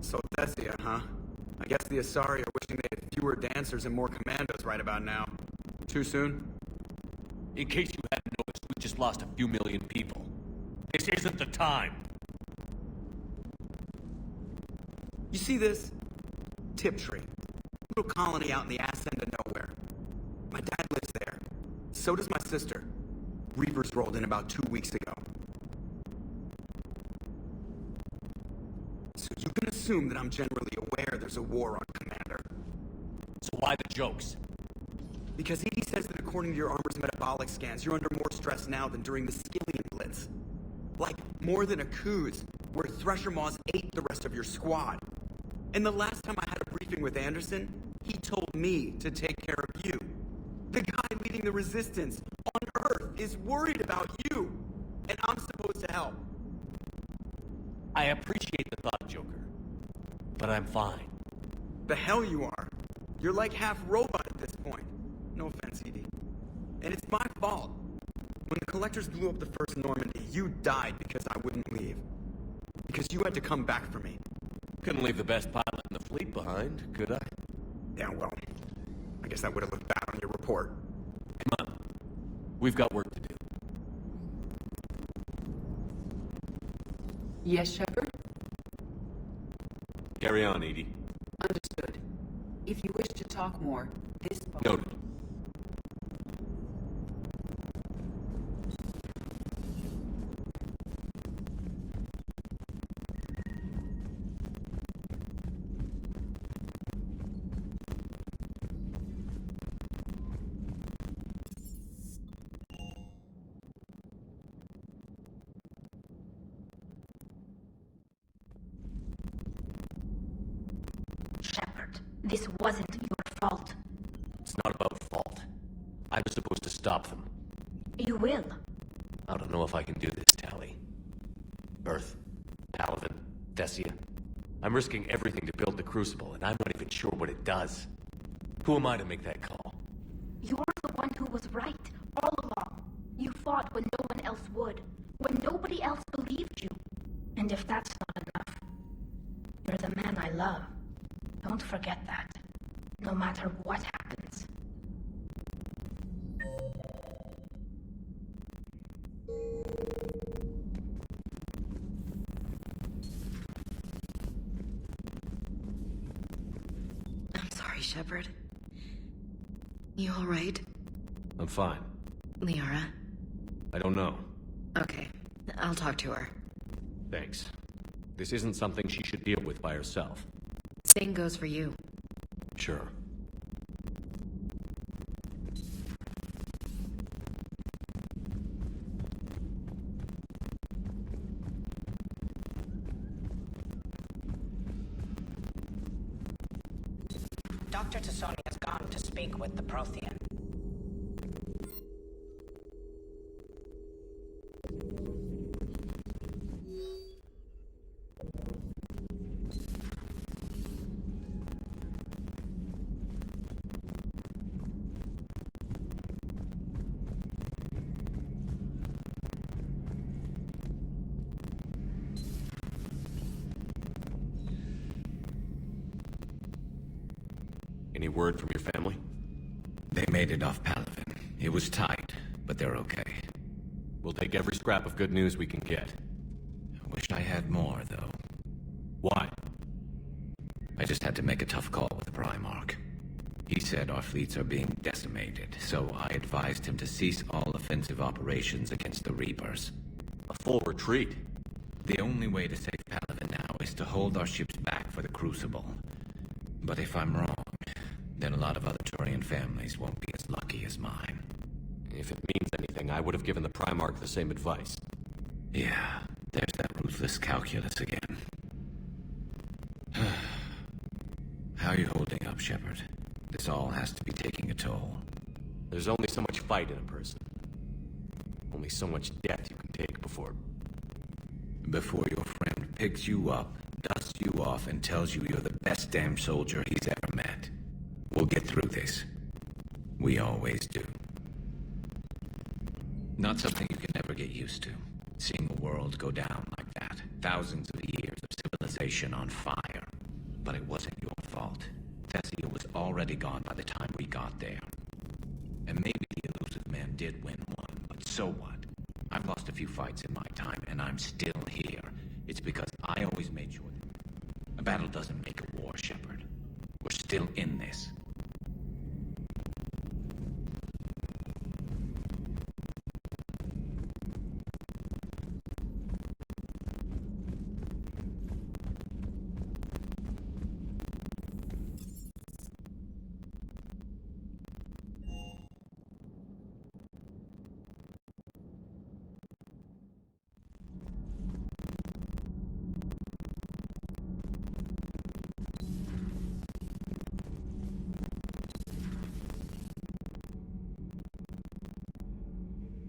So Thessia, huh? I guess the Asari are wishing they had fewer dancers and more commandos right about now. Too soon? In case you hadn't noticed, we just lost a few million people. This isn't the time. You see this? Tiptree. Little colony out in the ass end of nowhere. My dad lives there. So does my sister. Reapers rolled in about 2 weeks ago. So you can assume that I'm generally aware there's a war on Commander. So why the jokes? Because Edie says that according to your armor's metabolic scans, you're under more stress now than during the Skillian Blitz. Like, more than a Kuz, where Thresher Maws ate the rest of your squad. And the last time I had a briefing with Anderson, he told me to take care of you. The guy leading the resistance on Earth is worried about you, and I'm supposed to help. I appreciate the thought, Joker. But I'm fine. The hell you are. You're like half robot at this point. No offense, Edie. And it's my fault. When the Collectors blew up the first Normandy, you died because I wouldn't leave. Because you had to come back for me. Couldn't leave the best pilot in the fleet behind, could I? Yeah, well, I guess that would have looked bad on your report. Come on. We've got work to do. Yes, Shepard? Carry on, Edie. Understood. If you wish to talk more, this phone... Noted. Shepard, this wasn't your fault. It's not about fault. I was supposed to stop them. You will. I don't know if I can do this, Tali. Earth, Paladin, Thessia. I'm risking everything to build the Crucible, and I'm not even sure what it does. Who am I to make that call? You're the one who was right, all along. You fought when no one else would, when nobody else believed you. And if that's not enough, you're the man I love. Don't forget that, no matter what happens. I'm sorry, Shepard. You all right? I'm fine. Liara? I don't know. Okay, I'll talk to her. Thanks. This isn't something she should deal with by herself. Same goes for you. Sure. Dr. Tassoni has gone to speak with the Prothean. Any word from your family? They made it off Palaven. It was tight, but they're okay. We'll take every scrap of good news we can get. I wish I had more, though. Why? I just had to make a tough call with the Primarch. He said our fleets are being decimated, so I advised him to cease all offensive operations against the Reapers. A full retreat? The only way to save Palaven now is to hold our ships back for the Crucible. But if I'm wrong, then a lot of other Turian families won't be as lucky as mine. If it means anything, I would have given the Primarch the same advice. Yeah, there's that ruthless calculus again. How are you holding up, Shepard? This all has to be taking a toll. There's only so much fight in a person. Only so much death you can take before... Before your friend picks you up, dusts you off, and tells you you're the best damn soldier he's ever met. We'll get through this. We always do. Not something you can ever get used to. Seeing the world go down like that. Thousands of years of civilization on fire. But it wasn't your fault. Thessia was already gone by the time we got there. And maybe the elusive man did win one, but so what? I've lost a few fights in my time, and I'm still here. It's because I always made sure that a battle doesn't make a war, Shepard. We're still in this.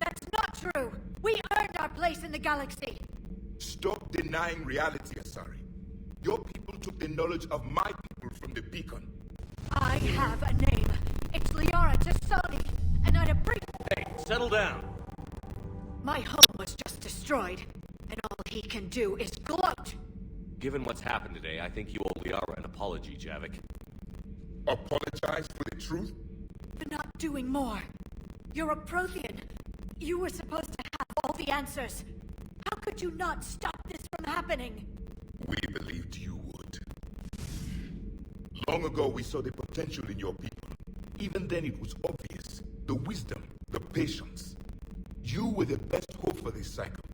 That's not true! We earned our place in the galaxy! Stop denying reality, Asari. Your people took the knowledge of my people from the beacon. I have a name. It's Liara Tassoni, and I'd appreciate... Hey, settle down. My home was just destroyed, and all he can do is gloat! Given what's happened today, I think you owe Liara an apology, Javik. Apologize for the truth? For not doing more. You're a Prothean. You were supposed to have all the answers. How could you not stop this from happening? We believed you would. Long ago, we saw the potential in your people. Even then, it was obvious. The wisdom, the patience. You were the best hope for this cycle.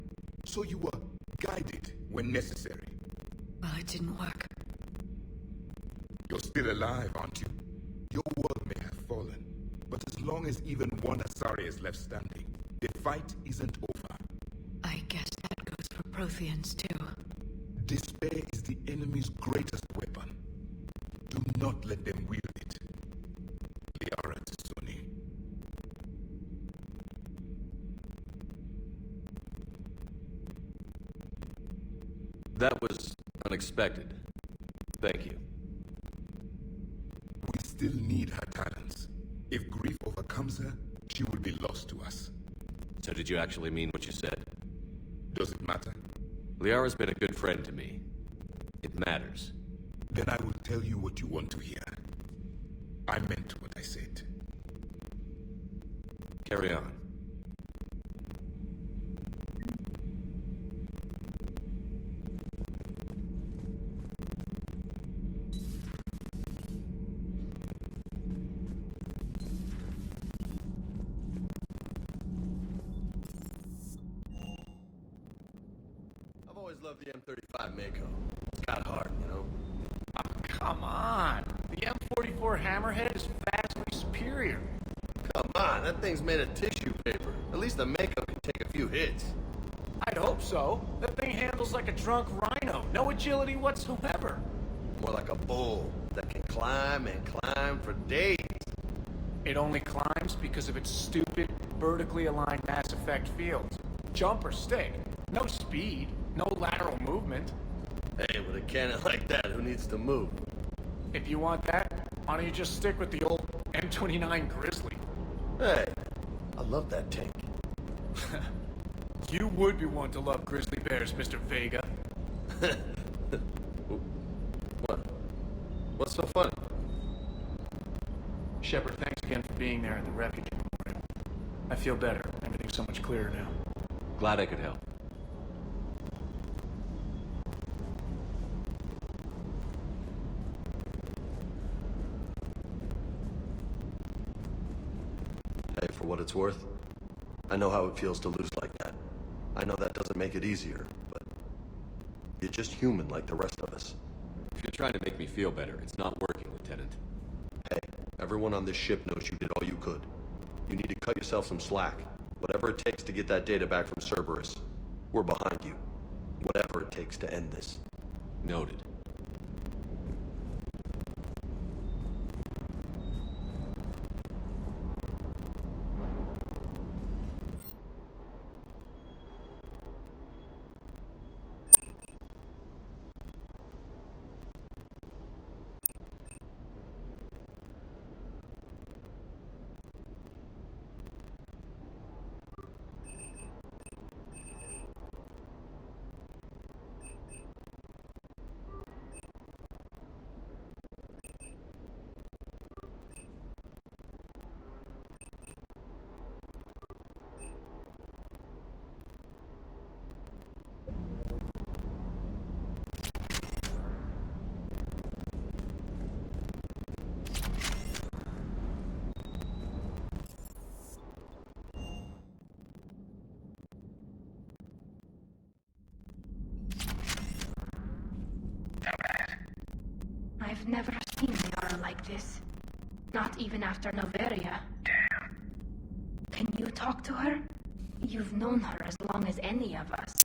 So you were guided when necessary. Well, it didn't work. You're still alive, aren't you? Your world may have fallen, but as long as even one Asari is left standing, the fight isn't over. I guess that goes for Protheans, too. Despair is the enemy's greatest weapon. Do not let them wield it. Liara Tassoni. That was unexpected. Thank you. We still need her talents. If grief overcomes her, she will be lost to us. So did you actually mean what you said? Does it matter? Liara's been a good friend to me. It matters. Then I will tell you what you want to hear. I meant what I said. Carry on. I've always loved the M35 Mako. It's got heart, you know? Oh, come on. The M44 Hammerhead is vastly superior. Come on, that thing's made of tissue paper. At least the Mako can take a few hits. I'd hope so. That thing handles like a drunk rhino. No agility whatsoever. More like a bull that can climb and climb for days. It only climbs because of its stupid, vertically aligned Mass Effect fields. Jump or stick. No speed. No lateral movement. Hey, with a cannon like that, who needs to move? If you want that, why don't you just stick with the old M29 Grizzly? Hey, I love that tank. You would be one to love grizzly bears, Mr. Vega. What? What's so funny? Shepard, thanks again for being there in the refugee memorial. I feel better. Everything's so much clearer now. Glad I could help. Hey, for what it's worth, I know how it feels to lose like that. I know that doesn't make it easier, but you're just human like the rest of us. If you're trying to make me feel better, it's not working, Lieutenant. Hey, everyone on this ship knows you did all you could. You need to cut yourself some slack. Whatever it takes to get that data back from Cerberus. We're behind you. Whatever it takes to end this. Noted. I've never seen Liara like this. Not even after Noveria. Damn. Can you talk to her? You've known her as long as any of us.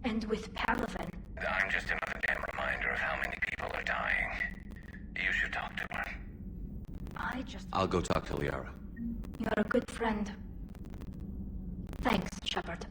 And with Palaven. I'm just another damn reminder of how many people are dying. You should talk to her. I'll go talk to Liara. You're a good friend. Thanks, Shepard.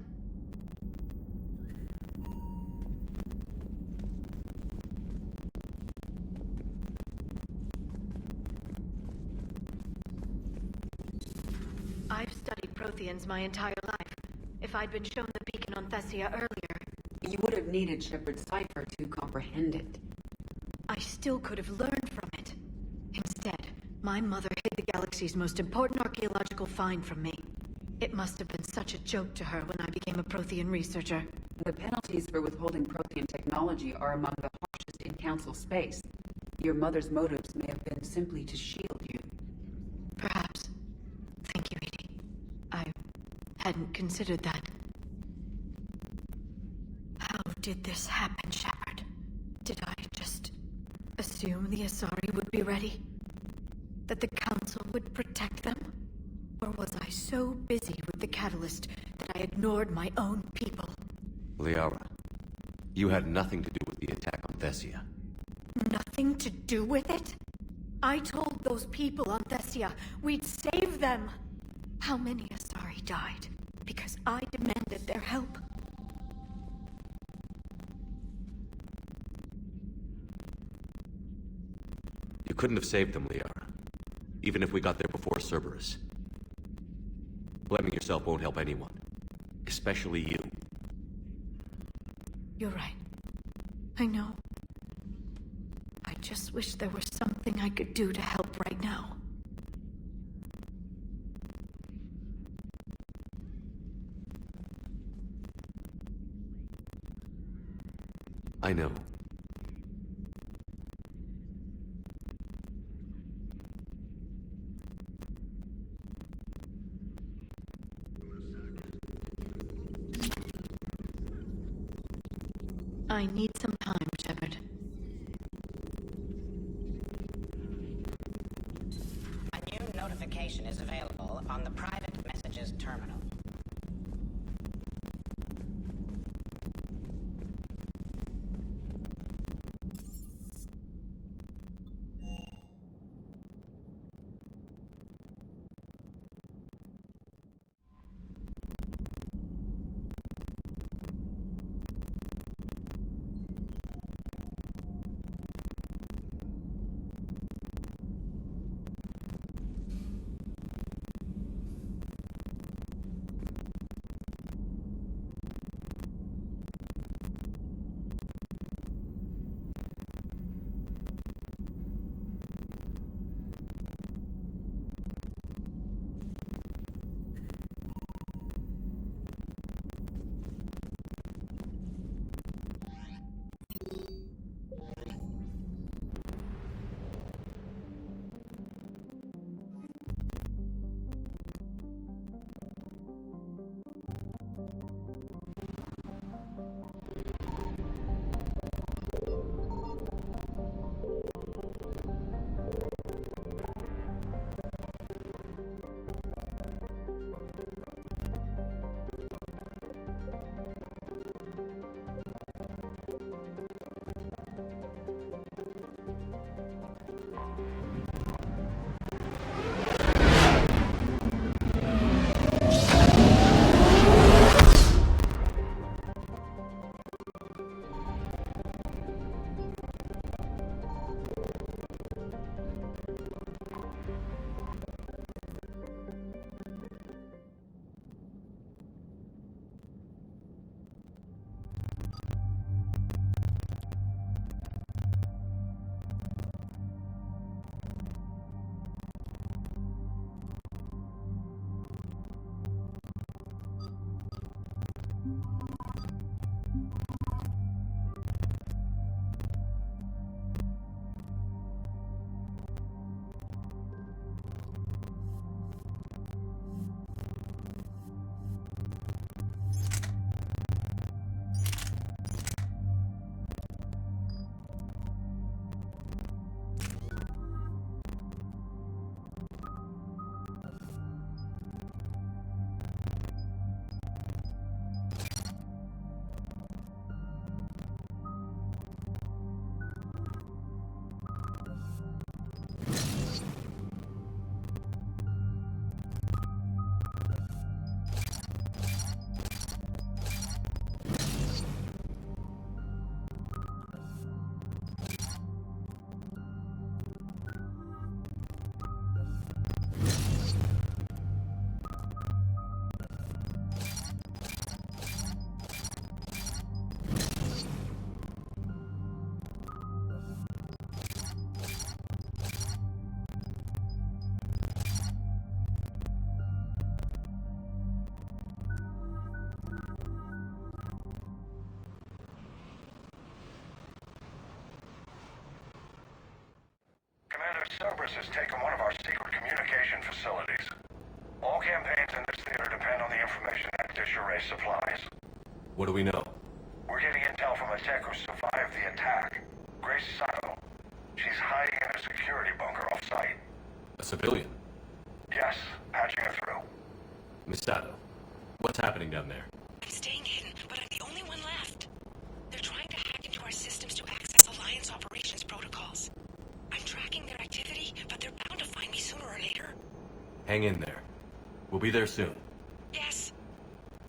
I've studied Protheans my entire life. If I'd been shown the beacon on Thessia earlier... You would have needed Shepard's cipher to comprehend it. I still could have learned from it. Instead, my mother hid the galaxy's most important archaeological find from me. It must have been such a joke to her when I became a Prothean researcher. The penalties for withholding Prothean technology are among the harshest in Council space. Your mother's motives may have been simply to shield you. Perhaps. Thank you, Edie. I hadn't considered that. How did this happen, Shepard? Did I just assume the Asari would be ready? That the Council would protect them? Or was I so busy with the Catalyst that I ignored my own people? Liara, you had nothing to do with the attack on Thessia. Nothing to do with it? I told those people on Thessia we'd save them. How many Asari died because I demanded their help? You couldn't have saved them, Liara. Even if we got there before Cerberus. Blaming yourself won't help anyone. Especially you. You're right. I know. I just wish there was something I could do to help right now. I know. I need some time, Shepard. A new notification is available on the private messages terminal. Cerberus has taken one of our secret communication facilities. All campaigns in this theater depend on the information that Disarray supplies. What do we know? We're getting intel from a tech who survived the attack. Grace Sato. She's hiding in a security bunker off-site. A civilian? Yes, patching her through. Miss Sato, what's happening down there? I'm staying hidden, but I'm the only one left. They're trying to hack into our systems to access Alliance operations protocols. I'm tracking their activity, but they're bound to find me sooner or later. Hang in there. We'll be there soon. Yes.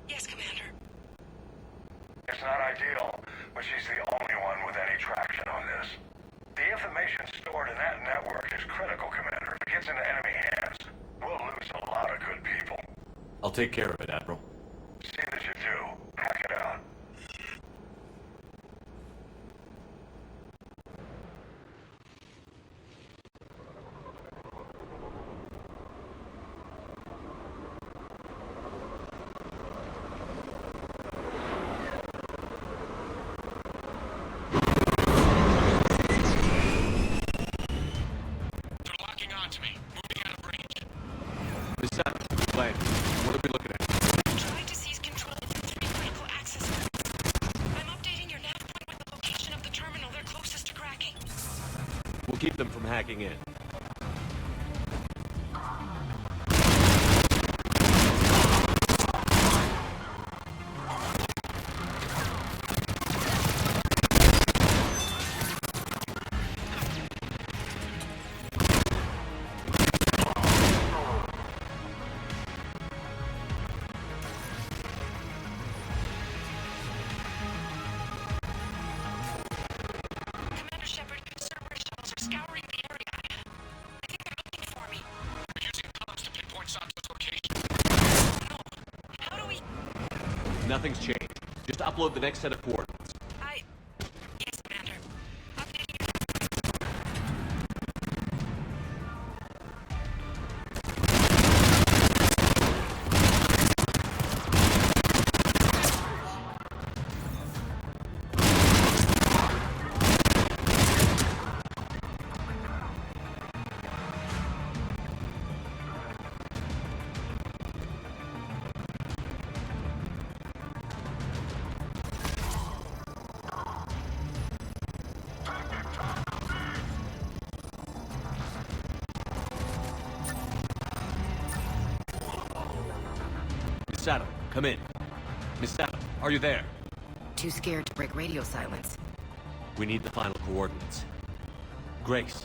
Yes, Commander. It's not ideal, but she's the only one with any traction on this. The information stored in that network is critical, Commander. If it gets into enemy hands, we'll lose a lot of good people. I'll take care of it, Admiral. See that you do. Hack it out. Miss Sato, land. What are we looking at? I'm trying to seize control of the 3 critical access points. I'm updating your nav point with the location of the terminal they're closest to cracking. We'll keep them from hacking in. Commander Shepard, Cerberus shuttles are scouring the area. I think they're looking for me. We're using comms to pinpoint Sato's location. No. How do we... Nothing's changed. Just upload the next set of coordinates. Yes, Commander. Updating your... Miss Sato, come in. Miss Sato, are you there? Too scared to break radio silence. We need the final coordinates. Grace,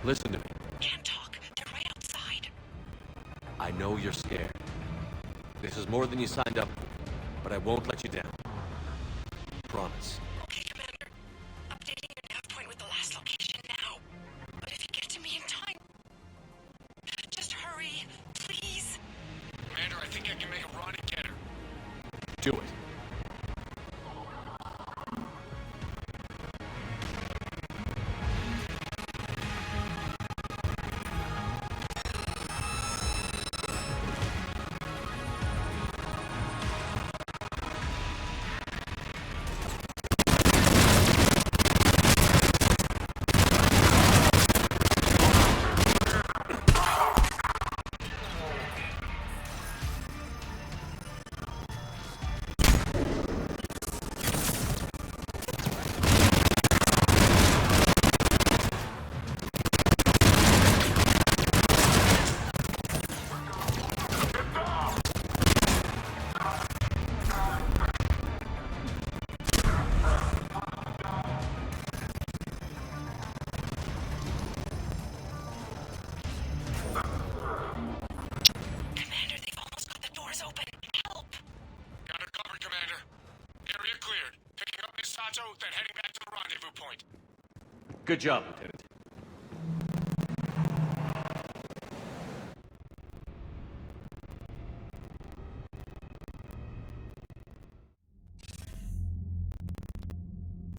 listen to me. Can't talk. They're right outside. I know you're scared. This is more than you signed up for, but I won't let you down. Promise. Okay, Commander. Updating your nav point with the last location now. But if you get to me in time... Just hurry, please. Commander, I think I can make a run and get her. Do it. then heading back to the rendezvous point. Good job, Lieutenant.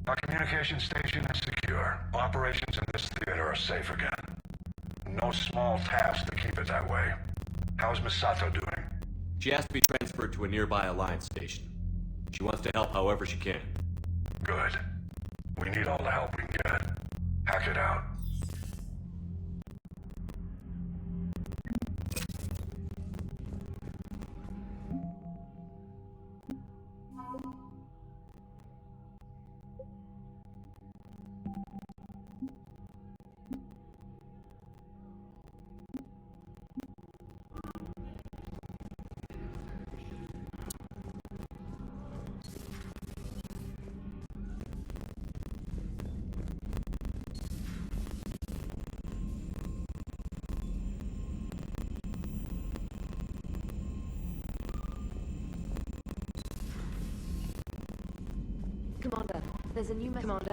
Our communication station is secure. Operations in this theater are safe again. No small task to keep it that way. How's Misato doing? She has to be transferred to a nearby Alliance station. She wants to help however she can. Good. We need all the help we can get. Hack it out. Commander, there's a new Commander.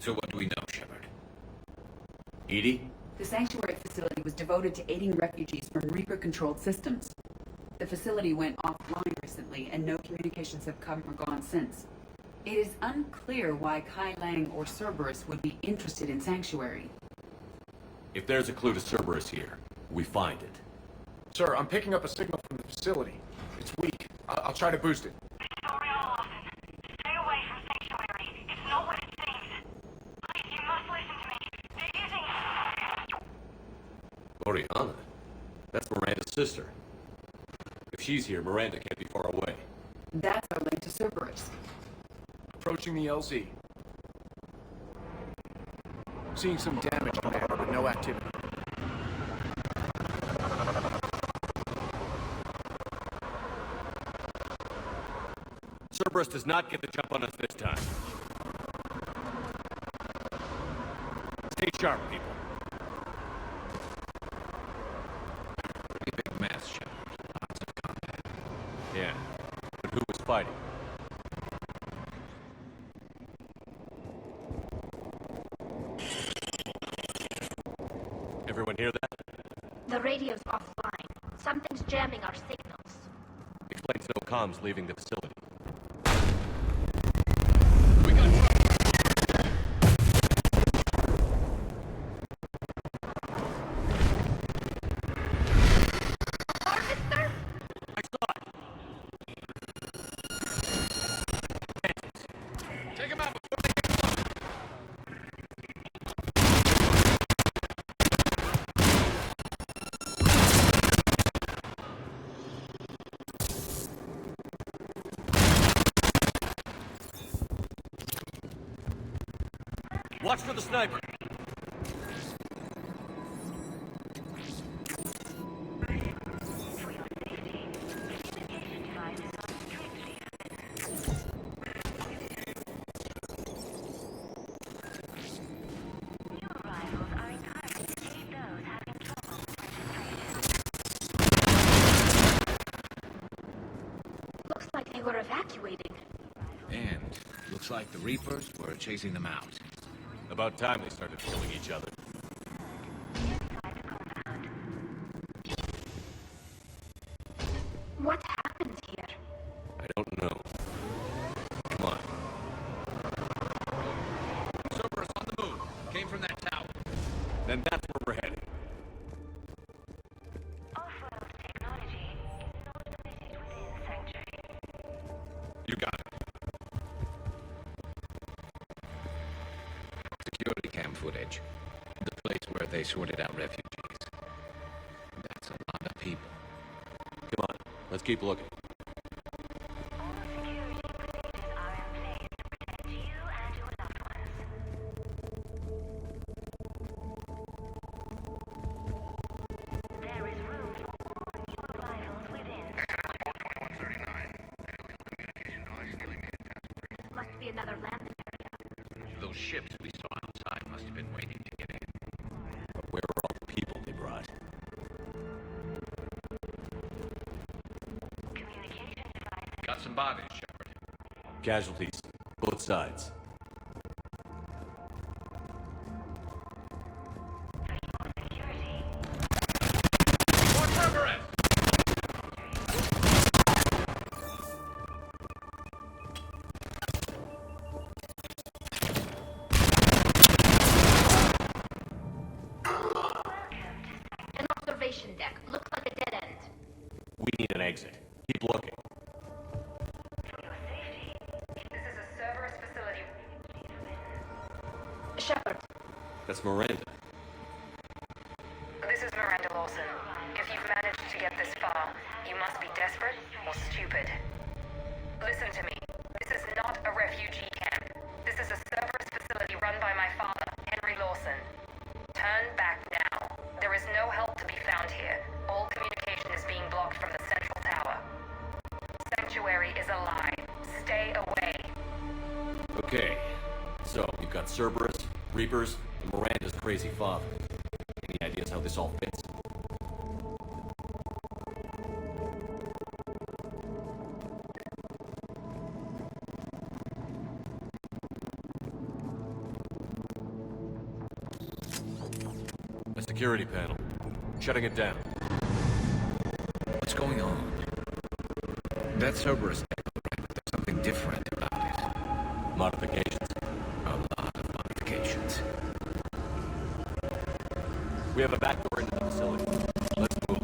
So what do we know, Shepard? EDI? The sanctuary facility was devoted to aiding refugees from Reaper-controlled systems. The facility went offline recently, and no communications have come or gone since. It is unclear why Kai Lang or Cerberus would be interested in Sanctuary. If there's a clue to Cerberus here, we find it. Sir, I'm picking up a signal from the facility. It's weak. I'll try to boost it. Stay away from Sanctuary. It's not what it seems. Please, you must listen to me. They're using... Oriana? That's Miranda's sister. If she's here, Miranda can't be far away. That's our link to Cerberus. Approaching the LZ. Seeing some damage on there, but no activity. Cerberus does not get the jump on us this time. Stay sharp, people. Pretty big mess, Shepard. Lots of combat. Yeah, but who was fighting? Everyone hear that? The radio's offline. Something's jamming our signals. Explains no comms leaving the facility. Watch for the sniper. Looks like they were evacuating. And looks like the Reapers were chasing them out. About time they started killing each other. What happened here? I don't know. Come on. Cerberus on the move. Came from that tower. then that's where we're headed. Off-world technology is not permitted within Sanctuary. You got it. Security cam footage. The place where they sorted out refugees. That's a lot of people. Come on, let's keep looking. All security procedures are in place to protect you and your loved ones. There is room for all new arrivals within. Must be another landing area. Those ships we saw outside must have been waiting to get in. But where are all the people they brought? Communication device. Got some bodies, Shepard. Casualties, both sides. Security. More Cerberus! An observation deck. Looks like a dead end. We need an exit. Keep looking. For your safety. This is a Cerberus facility. Shepard. That's Miranda. This is Miranda Lawson. If you've managed to get this far, you must be desperate or stupid. Listen to me. This is not a refugee camp. This is a Cerberus facility run by my father, Henry Lawson. Turn back now. There is no help to be found here. All communication is being blocked from the central tower. Sanctuary is a lie. Stay away. Okay, so you've got Cerberus, Reapers, and Miranda's crazy father. Any ideas how this all fits? A security panel. Shutting it down. What's going on? That Cerberus deck, right, but there's something different about it. Modifications. A lot of modifications. We have a back door into the facility. Let's move.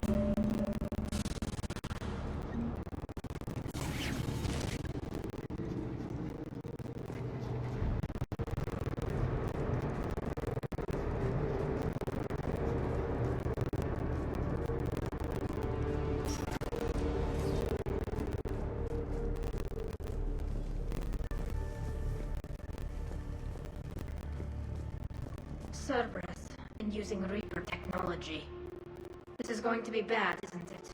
Cerberus, and using Reaper technology. This is going to be bad, isn't it?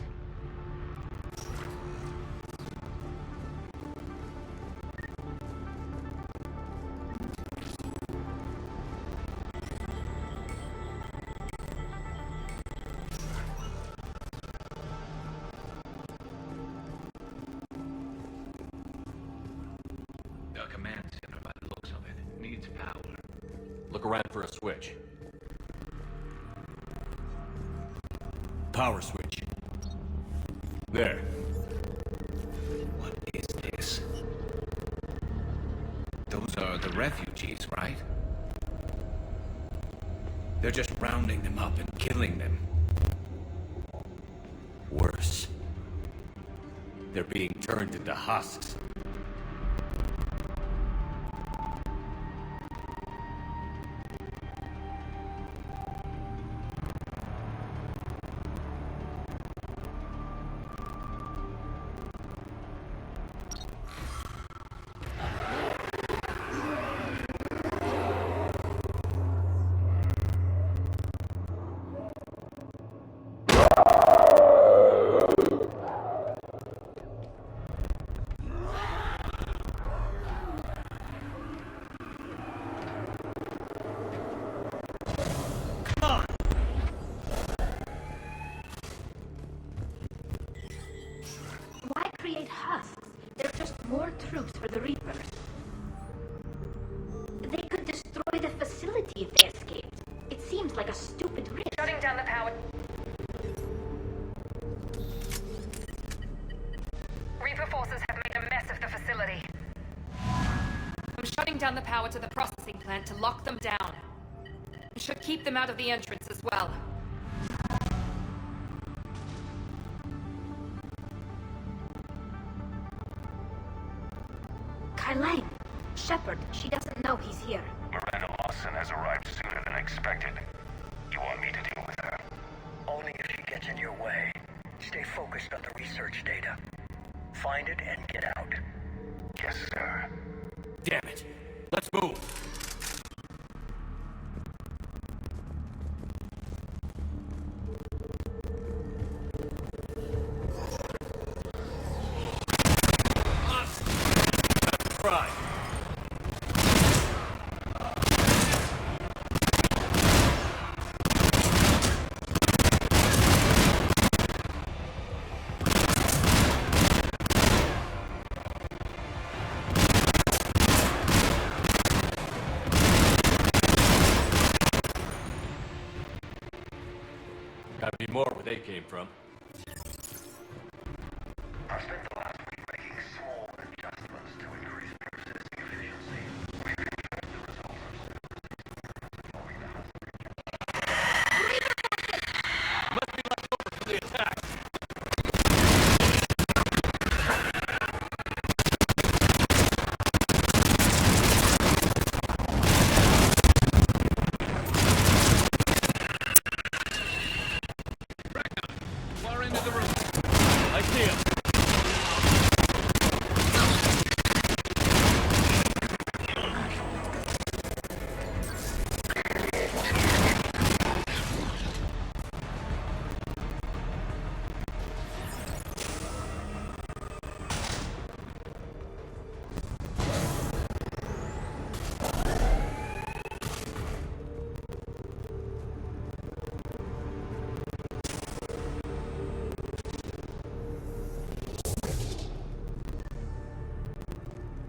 A command center by the looks of it. Needs power. Look around for a switch. Power switch. There. What is this? Those are the refugees, right? They're just rounding them up and killing them. Worse. They're being turned into husks. Why create husks? They're just more troops for the Reapers. They could destroy the facility if they escaped. It seems like a stupid risk. Shutting down the power. Reaper forces have made a mess of the facility. I'm shutting down the power to the processing plant to lock them down. Should keep them out of the entrance as well. Kai Lang. Shepard, she doesn't know he's here. Miranda Lawson has arrived sooner than expected. You want me to deal with her? Only if she gets in your way. Stay focused on the research data. Find it and get out. Yes, sir. Damn it. Let's move. Right. Gotta be more where they came from. I spent the last week making small adjustments to increase processing efficiency. We've confirmed the results of following the Must be left over from the attack. Far into the room. I see him.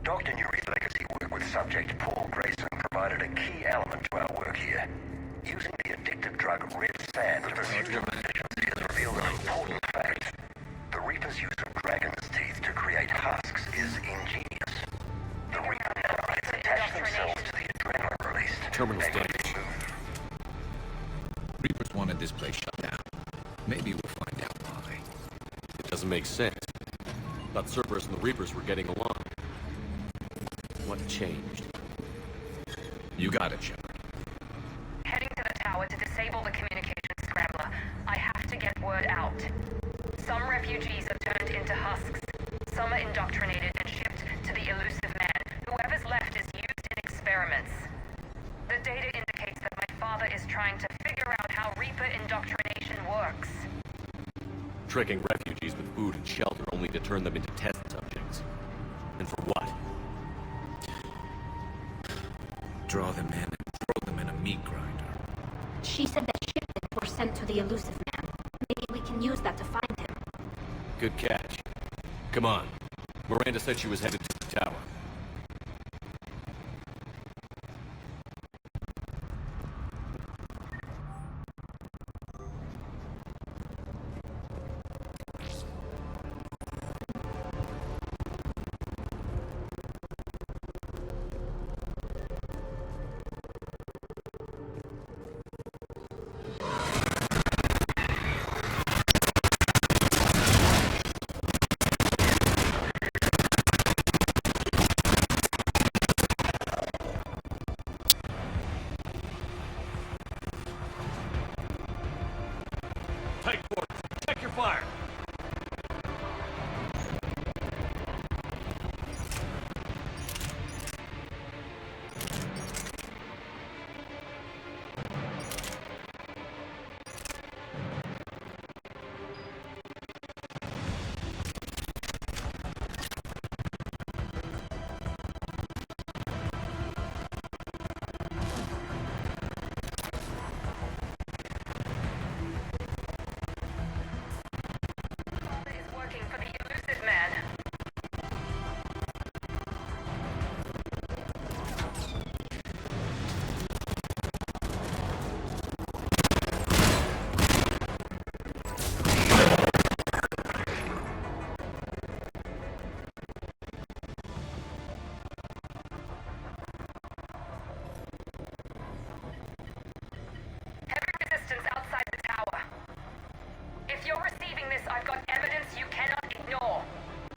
Dr. Newry's legacy work with subject Paul Grayson provided a key element to our work here. Using the addictive drug red sand in pursuit of efficiency has revealed an important fact. The Reaper's use of dragon's teeth to create husks is ingenious. The Reaper nanobots attach themselves to the adrenaline released. Terminal's damaged. Reapers wanted this place shut down. Maybe we'll find out why. It doesn't make sense. Thought Cerberus and the Reapers were getting along. What changed? You got it, Shepard. Heading to the tower to disable the communications scrambler. I have to get word out. Some refugees are turned into husks. Some are indoctrinated and shipped to the elusive man. Whoever's left is used in experiments. The data indicates that my father is trying to figure out how Reaper indoctrination works. Tricking refugees with food and shelter only to turn them into test subjects. And for what? Draw them in and throw them in a meat grinder. She said that shipments were sent to the elusive man. Maybe we can use that to find him. Good catch. Come on. Miranda said she was headed to the tower. you cannot ignore.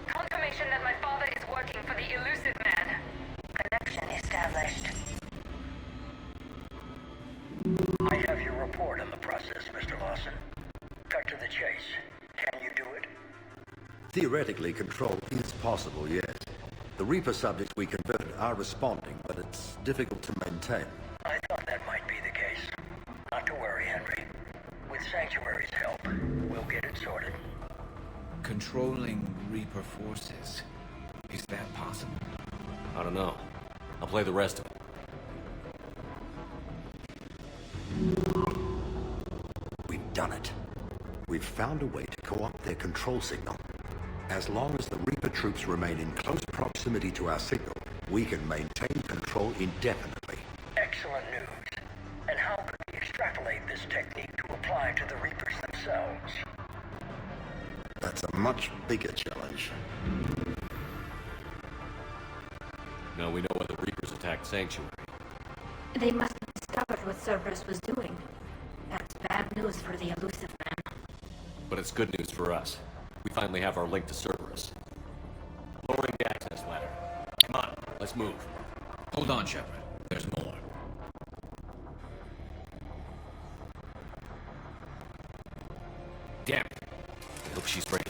Confirmation that my father is working for the Elusive Man. Connection established. I have your report on the process, Mr. Lawson. Cut to the chase. Can you do it? Theoretically, control is possible, yes. The Reaper subjects we converted are responding, but it's difficult to maintain. I thought that might be the case. Not to worry, Henry. With Sanctuary's help, we'll get it sorted. Controlling Reaper forces. Is that possible? I don't know. I'll play the rest of it. We've done it. We've found a way to co-opt their control signal. As long as the Reaper troops remain in close proximity to our signal, we can maintain control indefinitely. Excellent news. And how could we extrapolate this technique to apply to the Reapers themselves? That's a much bigger challenge. Now we know why the Reapers attacked Sanctuary. They must have discovered what Cerberus was doing. That's bad news for the Elusive Man. But it's good news for us. We finally have our link to Cerberus. Lowering the access ladder. Come on, let's move. Hold on, Shepard. There's more. Damn it. I hope she's ready.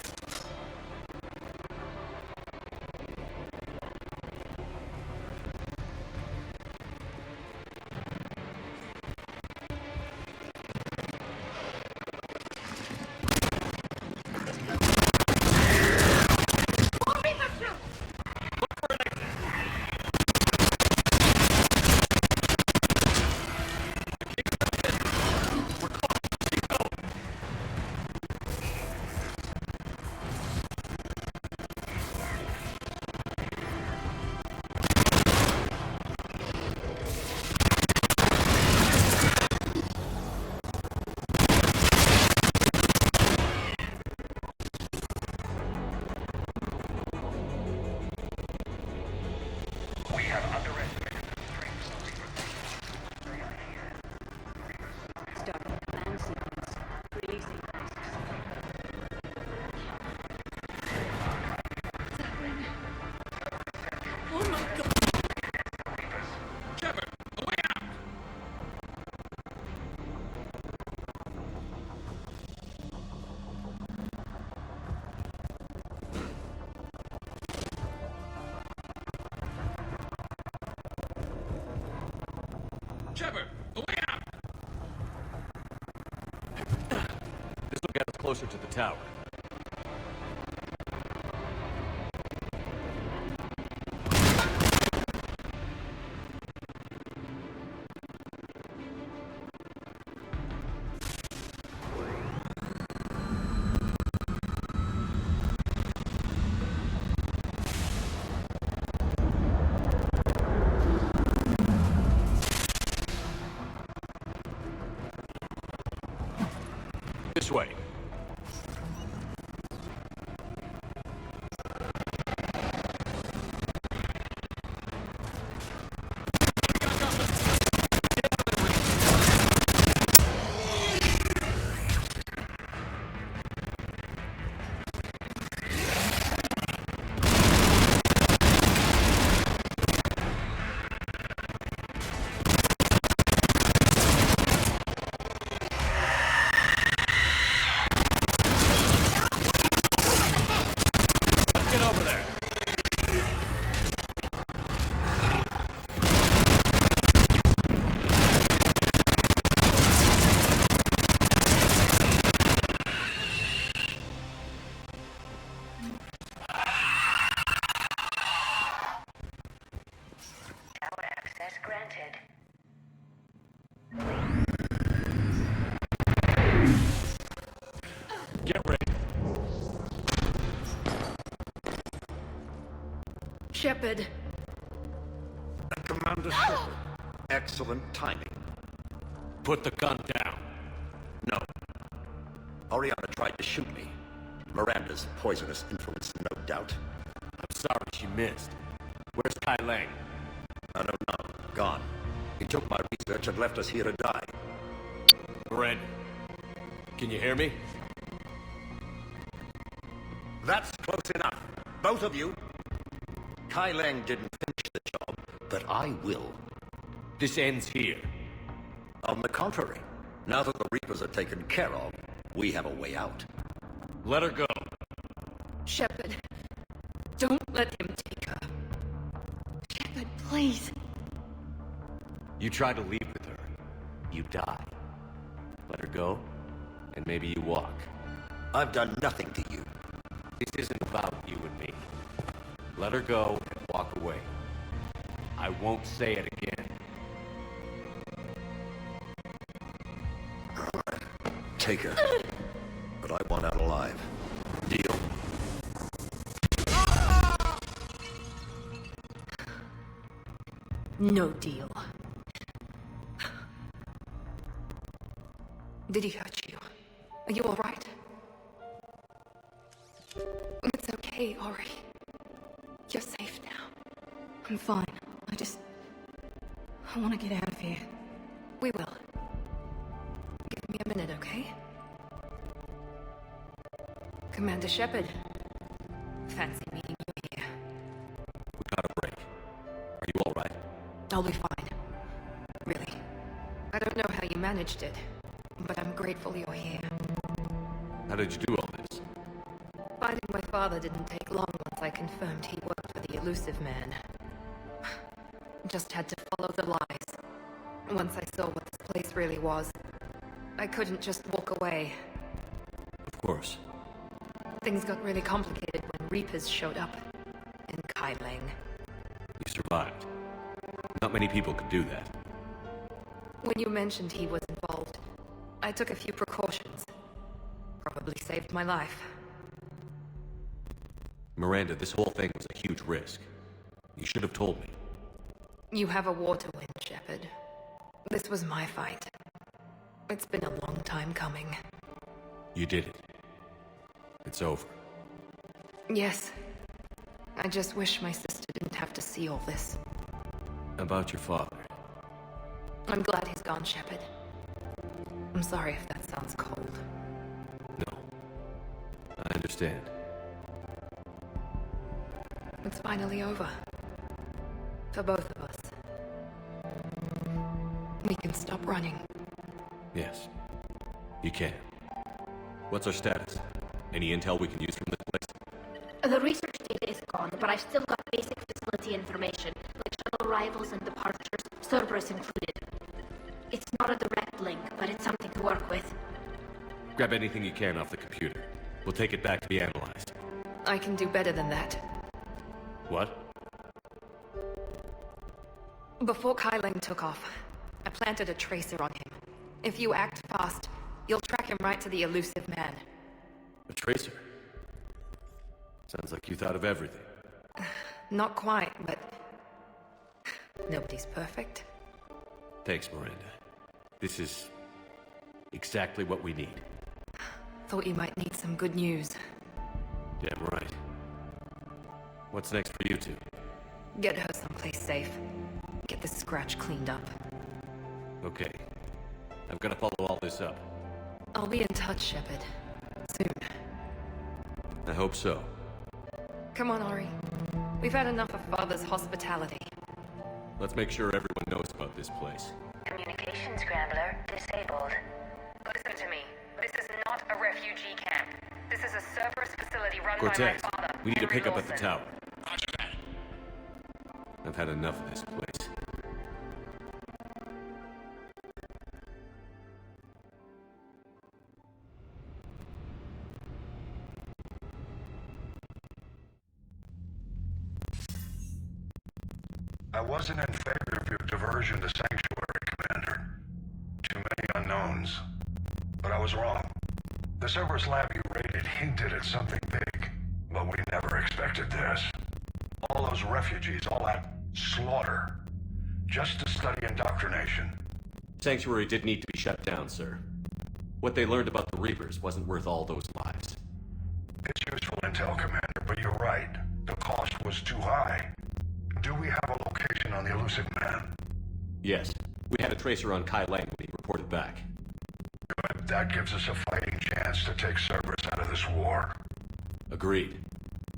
Shepard, a way out! This will get us closer to the tower. This way. Shepard. Commander Shepard. Excellent timing. Put the gun down. No. Oriana tried to shoot me. Miranda's poisonous influence, no doubt. I'm sorry she missed. Where's Kai Lang? I don't know. Gone. He took my research and left us here to die. Miranda, can you hear me? That's close enough. Both of you. Kai Leng didn't finish the job, but I will. This ends here. On the contrary, now that the Reapers are taken care of, we have a way out. Let her go. Shepard, don't let him take her. Shepard, please. You try to leave with her, you die. Let her go, and maybe you walk. I've done nothing to you. This isn't about you and me. Let her go and walk away. I won't say it again. All right. Take her. But I want out alive. Deal? No deal. Did he hurt you? Are you alright? It's okay, Ori. You're safe now. I'm fine. I want to get out of here. We will. Give me a minute, okay? Commander Shepard. Fancy meeting you here. We got a break. Are you alright? I'll be fine. Really. I don't know how you managed it, but I'm grateful you're here. How did you do all this? Finding my father didn't take long once I confirmed he worked for the Elusive Man. Just had to follow the lies. Once I saw what this place really was, I couldn't just walk away. Of course. Things got really complicated when Reapers showed up. And Kai Leng. You survived. Not many people could do that. When you mentioned he was involved, I took a few precautions. Probably saved my life. Miranda, this whole thing was a huge risk. You should have told me. You have a war to win, Shepard. This was my fight. It's been a long time coming. You did it. It's over. Yes. I just wish my sister didn't have to see all this. About your father. I'm glad he's gone, Shepard. I'm sorry if that sounds cold. No. I understand. It's finally over. For both of us. We can stop running. Yes. You can. What's our status? Any intel we can use from this place? The research data is gone, but I've still got basic facility information, like shuttle arrivals and departures, Cerberus included. It's not a direct link, but it's something to work with. Grab anything you can off the computer. We'll take it back to be analyzed. I can do better than that. What? Before Kai Leng took off, I planted a tracer on him. If you act fast, you'll track him right to the Elusive Man. A tracer? Sounds like you thought of everything. Not quite, but... nobody's perfect. Thanks, Miranda. This is... exactly what we need. Thought you might need some good news. Damn right. What's next for you two? Get her someplace safe. Get this scratch cleaned up. Okay. I've got to follow all this up. I'll be in touch, Shepard. Soon. I hope so. Come on, Ori. We've had enough of Father's hospitality. Let's make sure everyone knows about this place. Communication scrambler disabled. Listen to me. This is not a refugee camp. This is a Cerberus facility run by Cortez, my father. we need to Henry pick up at the Wilson. tower. Roger that. I've had enough of this place. I wasn't in favor of your diversion to Sanctuary, Commander. Too many unknowns. But I was wrong. The Cerberus lab you raided hinted at something big, but we never expected this. All those refugees, all that slaughter, just to study indoctrination. Sanctuary did need to be shut down, sir. What they learned about the Reapers wasn't worth all those lives. It's useful intel, Commander, but you're right. The cost was too high. Do we have a location on the Elusive Man? Yes. We had a tracer on Kai Leng when he reported back. Good. That gives us a fighting chance to take Cerberus out of this war. Agreed.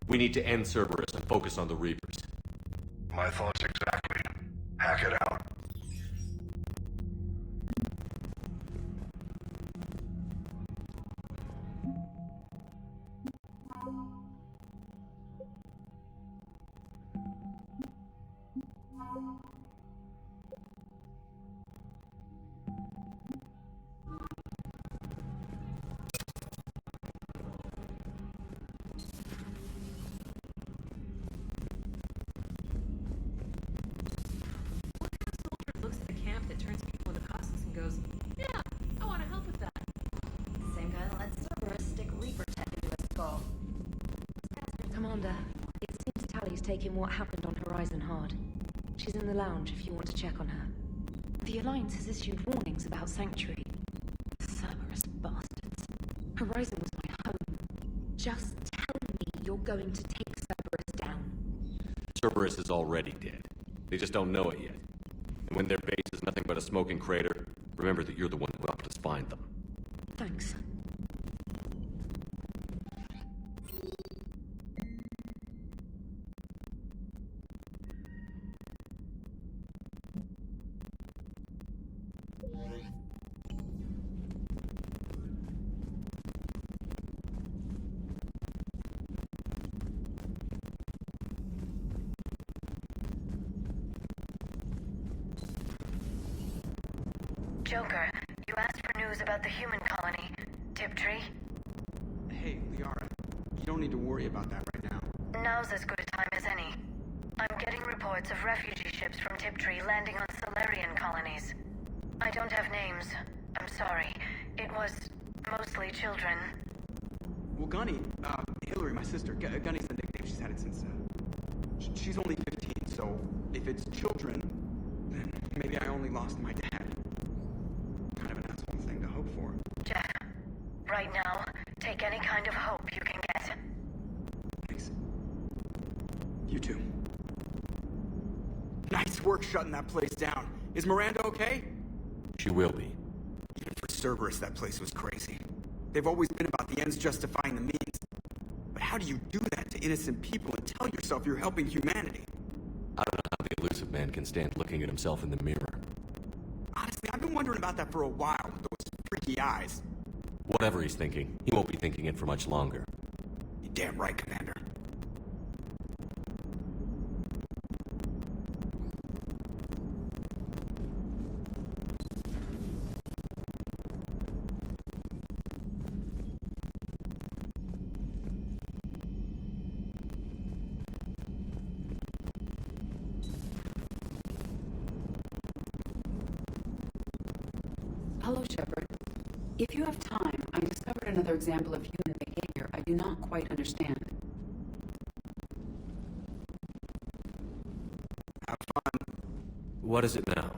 We need to end Cerberus and focus on the Reapers. My thoughts exactly. Hack it out. Looks at the camp that turns people into husks and goes, yeah, I want to help with that. Same guy that lets Cerberus stick Reaper tech into his skull. Commander, it seems Tally's taking what happened on Horizon hard. She's in the lounge if you want to check on her. The Alliance has issued warnings about Sanctuary. Cerberus bastards. Horizon was my home. Just tell me you're going to take Cerberus down. Cerberus is already dead. They just don't know it yet. And when their base is nothing but a smoking crater, remember that you're the one who helped us find them. Thanks. Joker, you asked for news about the human colony, Tiptree. Hey, Liara, you don't need to worry about that right now. Now's as good a time as any. I'm getting reports of refugee ships from Tiptree landing on Solarian colonies. I don't have names. I'm sorry. It was mostly children. Well, Gunny, Hillary, my sister, Gunny's the nickname. She's had it since, she's only 15, so if it's children, then maybe I only lost my dad. Kind of an asshole thing to hope for. Jeff, right now, take any kind of hope you can get. Thanks. You too. Nice work shutting that place down. Is Miranda okay? She will be. Even for Cerberus, that place was crazy. They've always been about the ends justifying the means. But how do you do that to innocent people and tell yourself you're helping humanity? I don't know how the elusive man can stand looking at himself in the mirror. Honestly, I've been wondering about that for a while with those freaky eyes. Whatever he's thinking, he won't be thinking it for much longer. You're damn right, Commander. Hello, Shepard. If you have time, I discovered another example of human behavior I do not quite understand. Have fun. What is it now?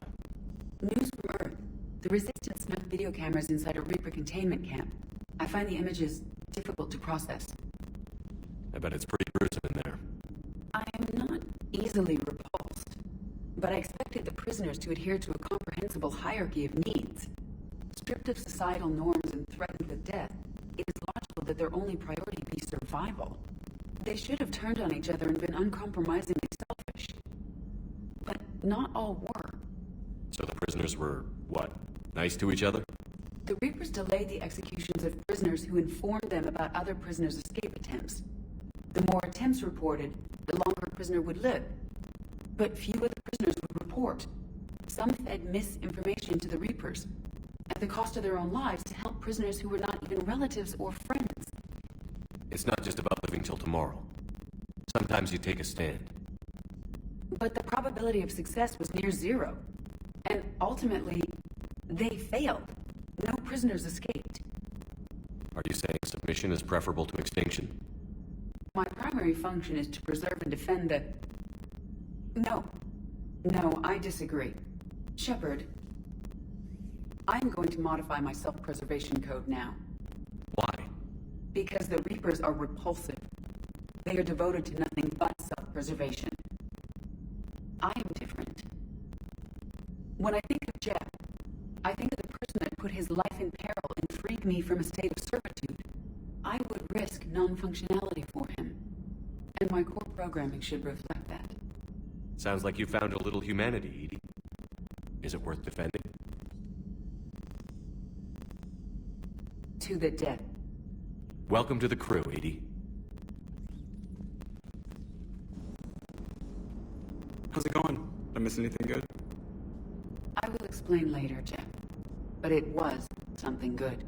News from Earth. The Resistance snuck video cameras inside a Reaper containment camp. I find the images difficult to process. I bet it's pretty gruesome in there. I am not easily repulsed, but I expected the prisoners to adhere to a comprehensible hierarchy of needs. Stripped of societal norms and threatened with death, it is logical that their only priority be survival. They should have turned on each other and been uncompromisingly selfish. But not all were. So the prisoners were, what, nice to each other? The Reapers delayed the executions of prisoners who informed them about other prisoners' escape attempts. The more attempts reported, the longer a prisoner would live. But few of the prisoners would report. Some fed misinformation to the Reapers, at the cost of their own lives, to help prisoners who were not even relatives or friends. It's not just about living till tomorrow. Sometimes you take a stand. But the probability of success was near zero. And ultimately, they failed. No prisoners escaped. Are you saying submission is preferable to extinction? My primary function is to preserve and defend the... No, I disagree. Shepard, I'm going to modify my self-preservation code now. Why? Because the Reapers are repulsive. They are devoted to nothing but self-preservation. I am different. When I think of Jeff, I think of the person that put his life in peril and freed me from a state of servitude. I would risk non-functionality feelings should reflect that. Sounds like you found a little humanity, Edie. Is it worth defending? To the death. Welcome to the crew, Edie. How's it going? Did I miss anything good? I will explain later, Jeff. But it was something good.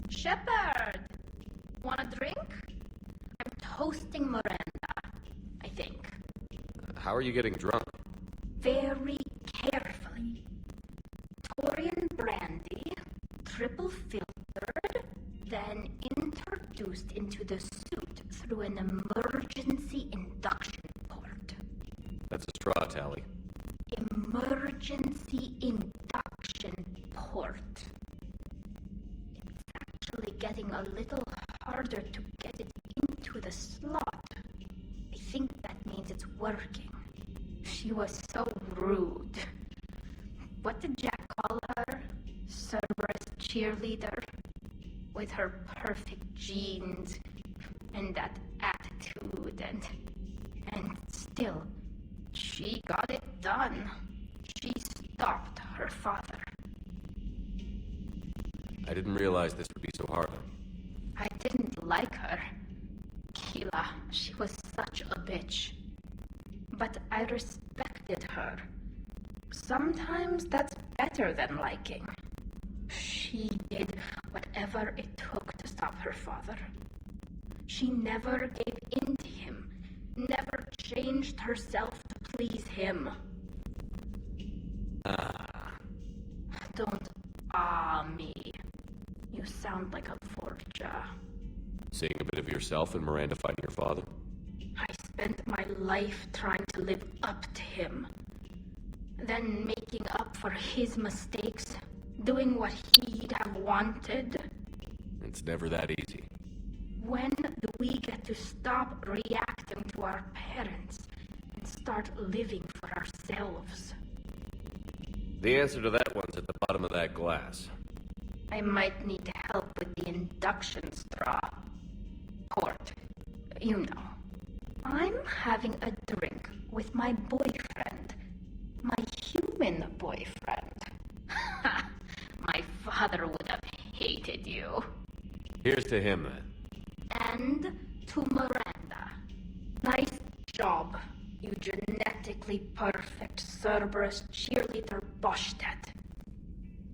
Shepard! Want a drink? I'm toasting Miranda, I think. How are you getting drunk? Very carefully. Torian brandy, triple filtered, then introduced into the suit through an emergency induction port. That's a straw, Tally. Emergency induction port. It's actually getting a little harder to get it into the slot. I think that means it's working. She was so rude. What did Jack call her? Cerberus cheerleader? With her perfect genes and that attitude and still, she got it done. She stopped her father. I didn't realize this would be so hard. I didn't like her. Keela, she was such a bitch. But I respected her. Sometimes that's better than liking. She did whatever it took to stop her father. She never gave in to him, never changed herself to please him. Don't me. You sound like a Forja. Seeing a bit of yourself in Miranda fighting your father? I spent my life trying to live up to him. Then making up for his mistakes, doing what he'd have wanted. It's never that easy. When do we get to stop reacting to our parents and start living for ourselves? The answer to that one's at the bottom of that glass. I might need help with the induction straw. Port. You know. I'm having a drink with my boyfriend. My human boyfriend. My father would have hated you. Here's to him, then. And to Miranda. Nice job, you genetically perfect Cerberus cheerleader Boschtet.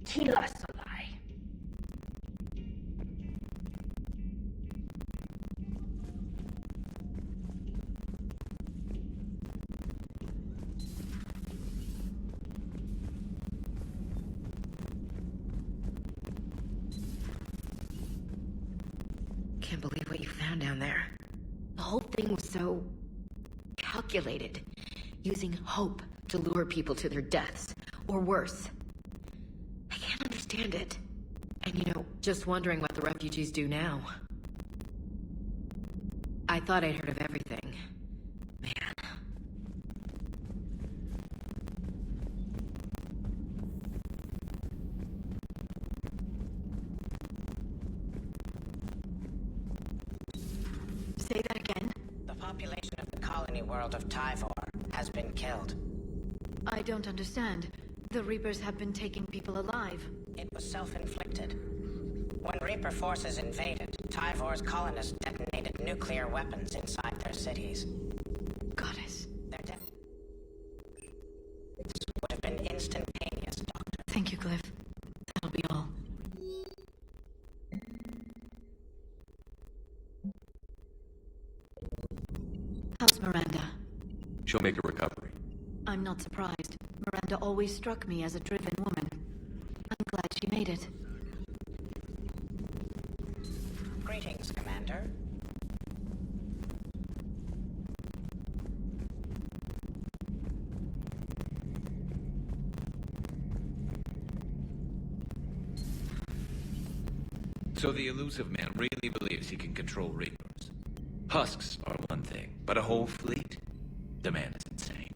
Tila Solai. Can't believe what you found down there. The whole thing was so calculated, using hope to lure people to their deaths, or worse. I can't understand it. And just wondering what the refugees do now. I thought I'd heard of everything. Man. Say that again. The population of the colony world of Tyvor has been killed. I don't understand. The Reapers have been taking people alive. It was self-inflicted. When Reaper forces invaded, Tyvor's colonists detonated nuclear weapons inside their cities. Goddess. Their death would have been instantaneous, Doctor. Thank you, Glyph. That'll be all. Miranda. She'll make a recovery. I'm not surprised. Miranda always struck me as a driven woman. I'm glad she made it. Greetings, Commander. So the elusive man really believes he can control Reapers. Husks are one thing, but a whole fleet? The man is insane.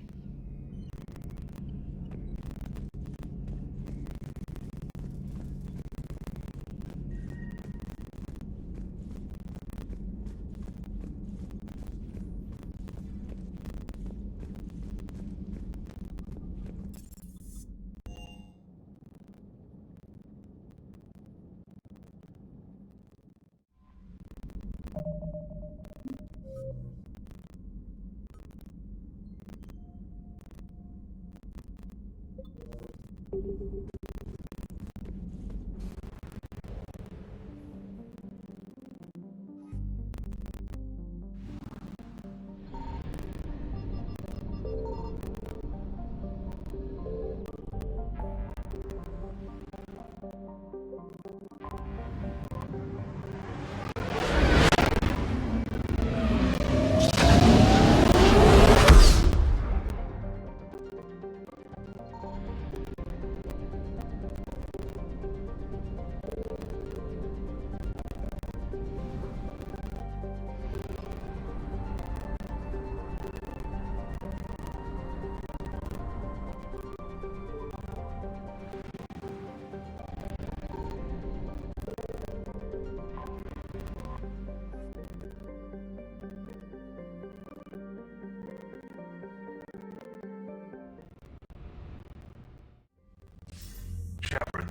Shepard,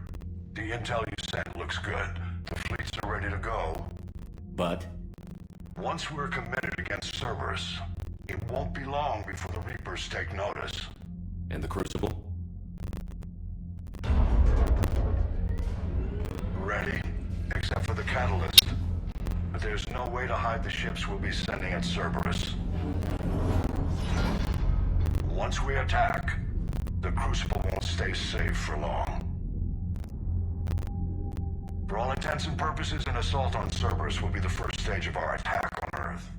the intel you sent looks good. The fleets are ready to go. But? Once we're committed against Cerberus, it won't be long before the Reapers take notice. And the Crucible? Ready, except for the catalyst. But there's no way to hide the ships we'll be sending at Cerberus. Once we attack, the Crucible won't stay safe for long. For all intents and purposes, an assault on Cerberus will be the first stage of our attack on Earth.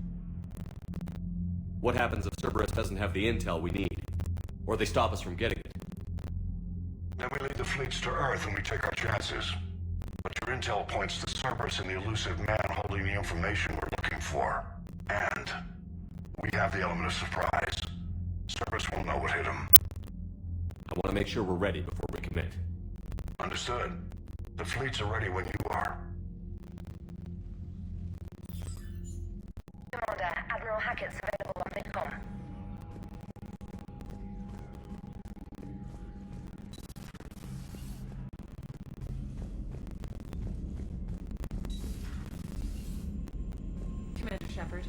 What happens if Cerberus doesn't have the intel we need? Or they stop us from getting it? Then we lead the fleets to Earth and we take our chances. But your intel points to Cerberus and the elusive man holding the information we're looking for. And we have the element of surprise. Cerberus won't know what hit him. I want to make sure we're ready before we commit. Understood. The fleets are ready when you are. Commander, Admiral Hackett's available on VidCom. Commander Shepard.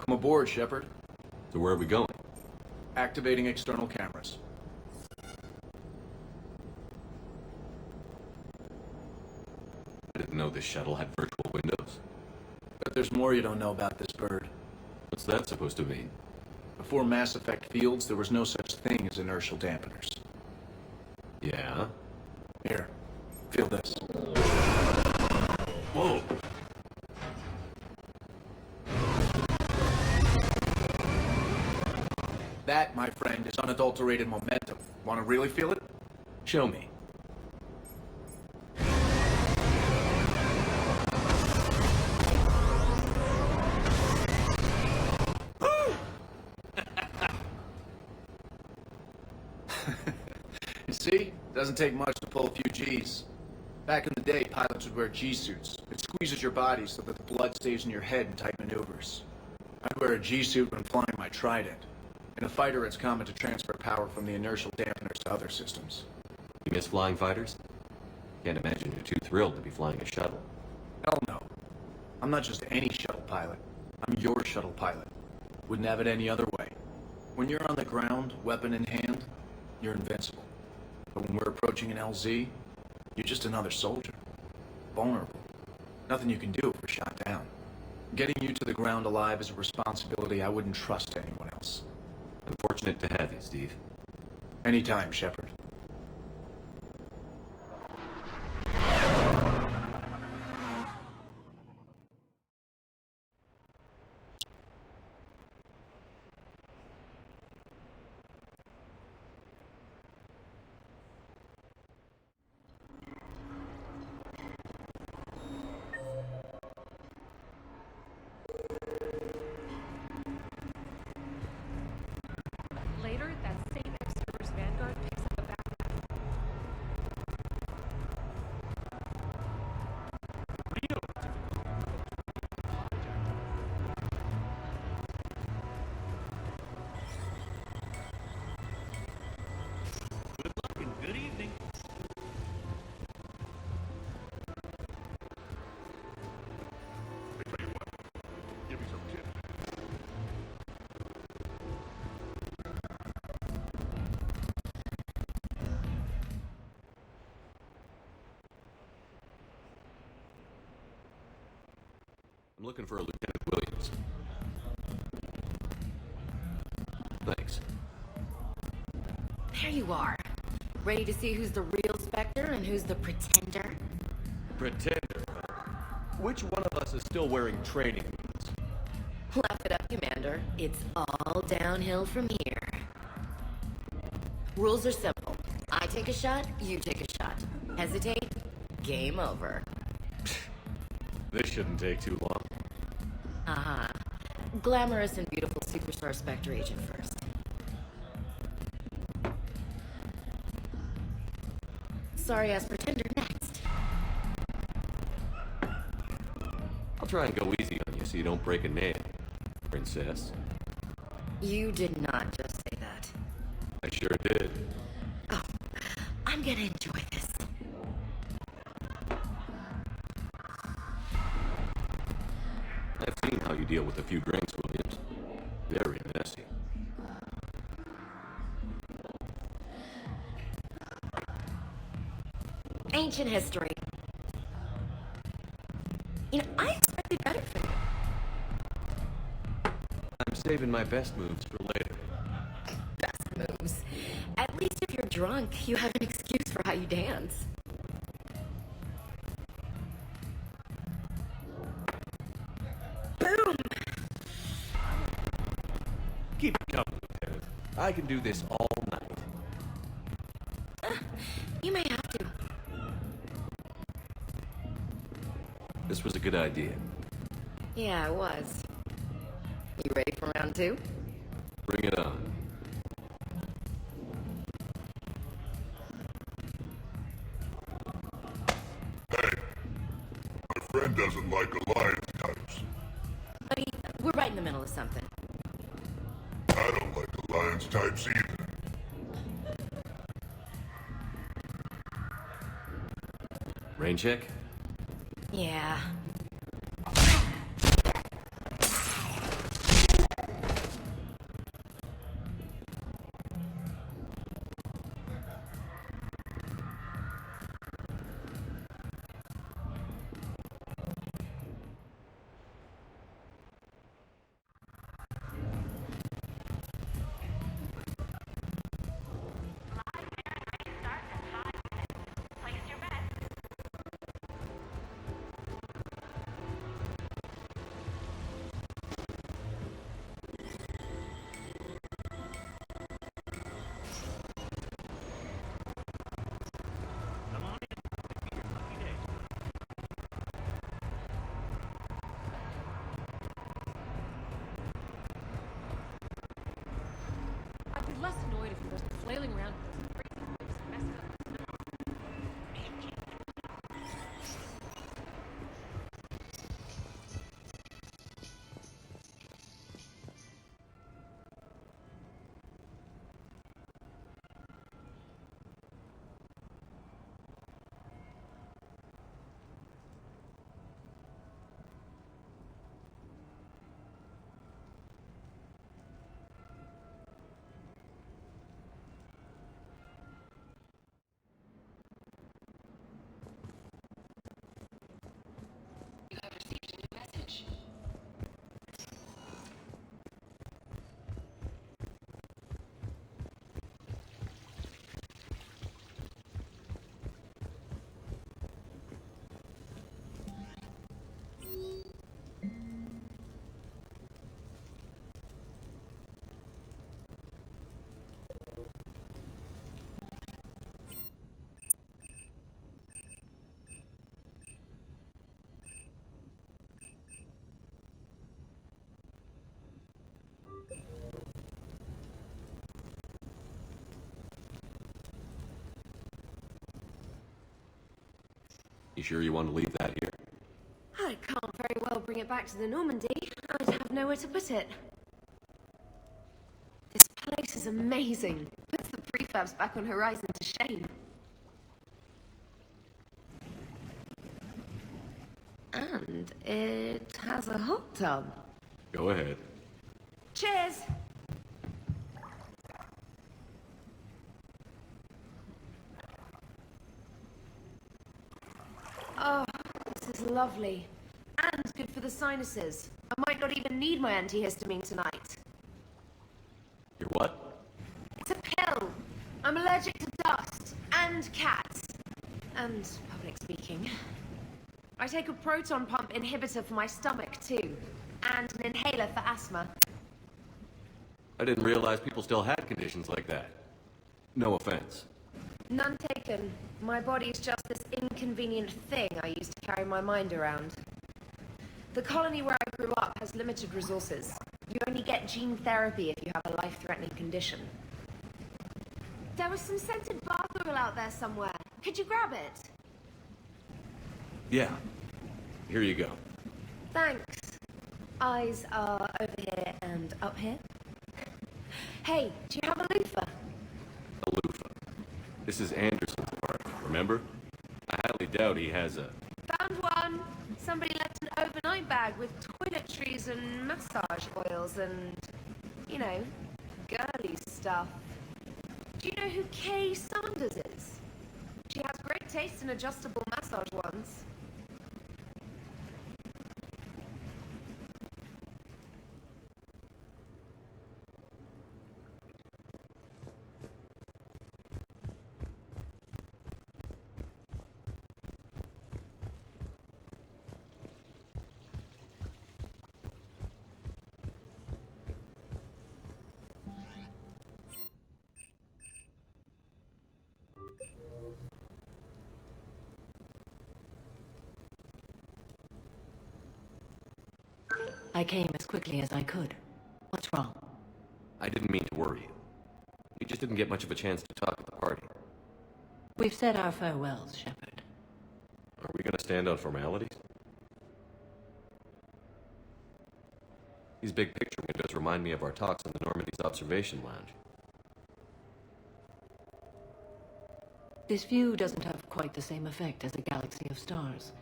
Welcome aboard, Shepard. So where are we going? Activating external cameras. I didn't know this shuttle had virtual windows. But there's more you don't know about this bird. What's that supposed to mean? Before Mass Effect fields, there was no such thing as inertial dampeners. Yeah? Here, feel this. Whoa! That, my friend, is unadulterated momentum. Want to really feel it? Show me. You see? Doesn't take much to pull a few G's. Back in the day, pilots would wear G-suits. It squeezes your body so that the blood stays in your head in tight maneuvers. I'd wear a G-suit when flying my Trident. In a fighter, it's common to transfer power from the inertial dampeners to other systems. You miss flying fighters? Can't imagine you're too thrilled to be flying a shuttle. Hell no. I'm not just any shuttle pilot. I'm your shuttle pilot. Wouldn't have it any other way. When you're on the ground, weapon in hand, you're invincible. But when we're approaching an LZ, you're just another soldier. Vulnerable. Nothing you can do if we're shot down. Getting you to the ground alive is a responsibility I wouldn't trust to anyone else. I'm fortunate to have you, Steve. Anytime, Shepard. Later, that same Cerberus Vanguard picks up a backpack. Good luck and good evening. I tell you what, give me some tips. I'm looking for a Lieutenant Williams. Thanks. There you are. Ready to see who's the real Spectre and who's the pretender? Pretender. Which one of us is still wearing training boots? Laugh it up, Commander. It's all downhill from here. Rules are simple. I take a shot, you take a shot. Hesitate, game over. This shouldn't take too long. Uh-huh. Glamorous and beautiful Superstar Spectre agent first. Sorry-ass pretender next. I'll try and go easy on you so you don't break a nail, Princess. You did not just say that. I sure did. Oh, I'm gonna enjoy this. I've seen how you deal with a few drinks, Williams. Very messy. Ancient history. You know, I expected better from you. I'm saving my best moves for later. Best moves. At least if you're drunk, you have an excuse for how you dance. Boom! Keep it coming, Lieutenant. I can do this all night. You may have to. This was a good idea. Yeah, it was. You ready for round two? Bring it on. My friend doesn't like alliance types. Buddy, we're right in the middle of something. I don't like alliance types either. Rain check? Yeah. You sure you want to leave that here? I can't very well bring it back to the Normandy. I'd have nowhere to put it. This place is amazing. Puts the prefabs back on Horizon to shame. And it has a hot tub. Go ahead. Cheers! Oh, this is lovely. And good for the sinuses. I might not even need my antihistamine tonight. You're what? It's a pill. I'm allergic to dust and cats and public speaking. I take a proton pump inhibitor for my stomach too, and an inhaler for asthma. I didn't realize people still had conditions like that. No offense. None taken. My body's just this inconvenient thing I use to carry my mind around. The colony where I grew up has limited resources. You only get gene therapy if you have a life-threatening condition. There was some scented bath oil out there somewhere. Could you grab it? Yeah. Here you go. Thanks. Eyes are over here and up here. Hey, do you have a loofah? A loofah. This is Anderson's apartment, remember? I highly doubt he has a... Found one. Somebody left an overnight bag with toiletries and massage oils and, you know, girly stuff. Do you know who Kay Sanders is? She has great taste in adjustable massage ones. I came as quickly as I could. What's wrong? I didn't mean to worry you. We just didn't get much of a chance to talk at the party. We've said our farewells, Shepard. Are we gonna stand on formalities? These big picture windows remind me of our talks in the Normandy's observation lounge. This view doesn't have quite the same effect as a galaxy of stars,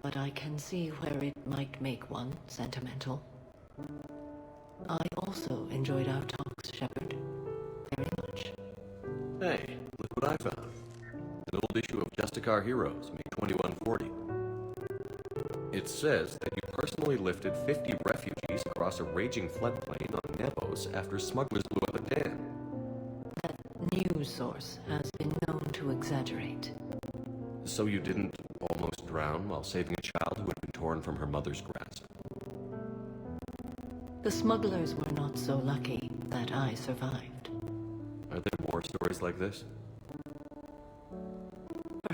but I can see where it might make one sentimental. I also enjoyed our talks, Shepard. Very much. Hey, look what I found. An old issue of Justicar Heroes, May 2140. It says that you personally lifted 50 refugees across a raging floodplain on Nevos after smugglers blew up a dam. That news source has been known to exaggerate. So you didn't almost drown while saving a child who had been torn from her mother's grasp? The smugglers were not so lucky that I survived. Are there more stories like this?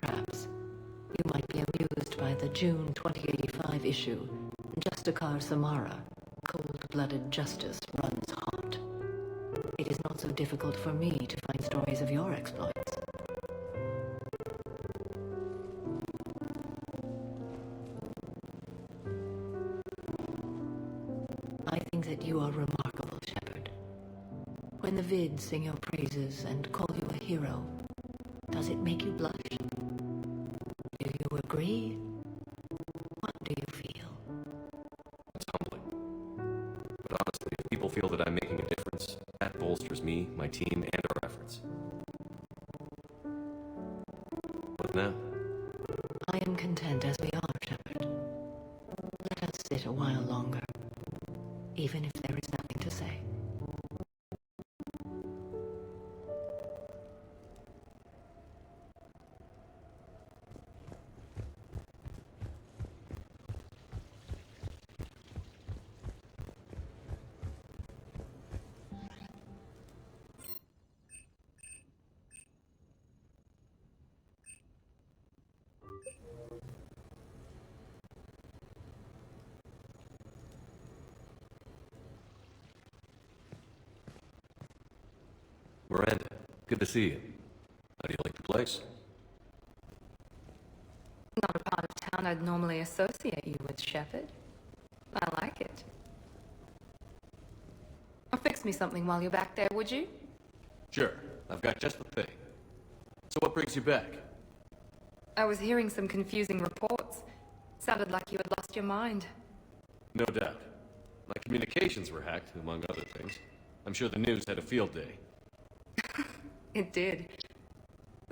Perhaps. You might be amused by the June 2085 issue, Justicar Samara, Cold-Blooded Justice Runs Hot. It is not so difficult for me to find stories of your exploits. I think that you are remarkable, Shepard. When the vids sing your praises and call you a hero, does it make you blush? Do you agree? What do you feel? It's humbling. But honestly, if people feel that I'm making a difference, that bolsters me, my team, and our efforts. What now? I am content as we are, Shepard. Let us sit a while longer, even if there is nothing to say. Miranda, good to see you. How do you like the place? Not I'd normally associate you with, Shepard. I like it. Fix me something while you're back there, would you? Sure. I've got just the thing. So what brings you back? I was hearing some confusing reports. Sounded like you had lost your mind. No doubt. My communications were hacked, among other things. I'm sure the news had a field day. It did.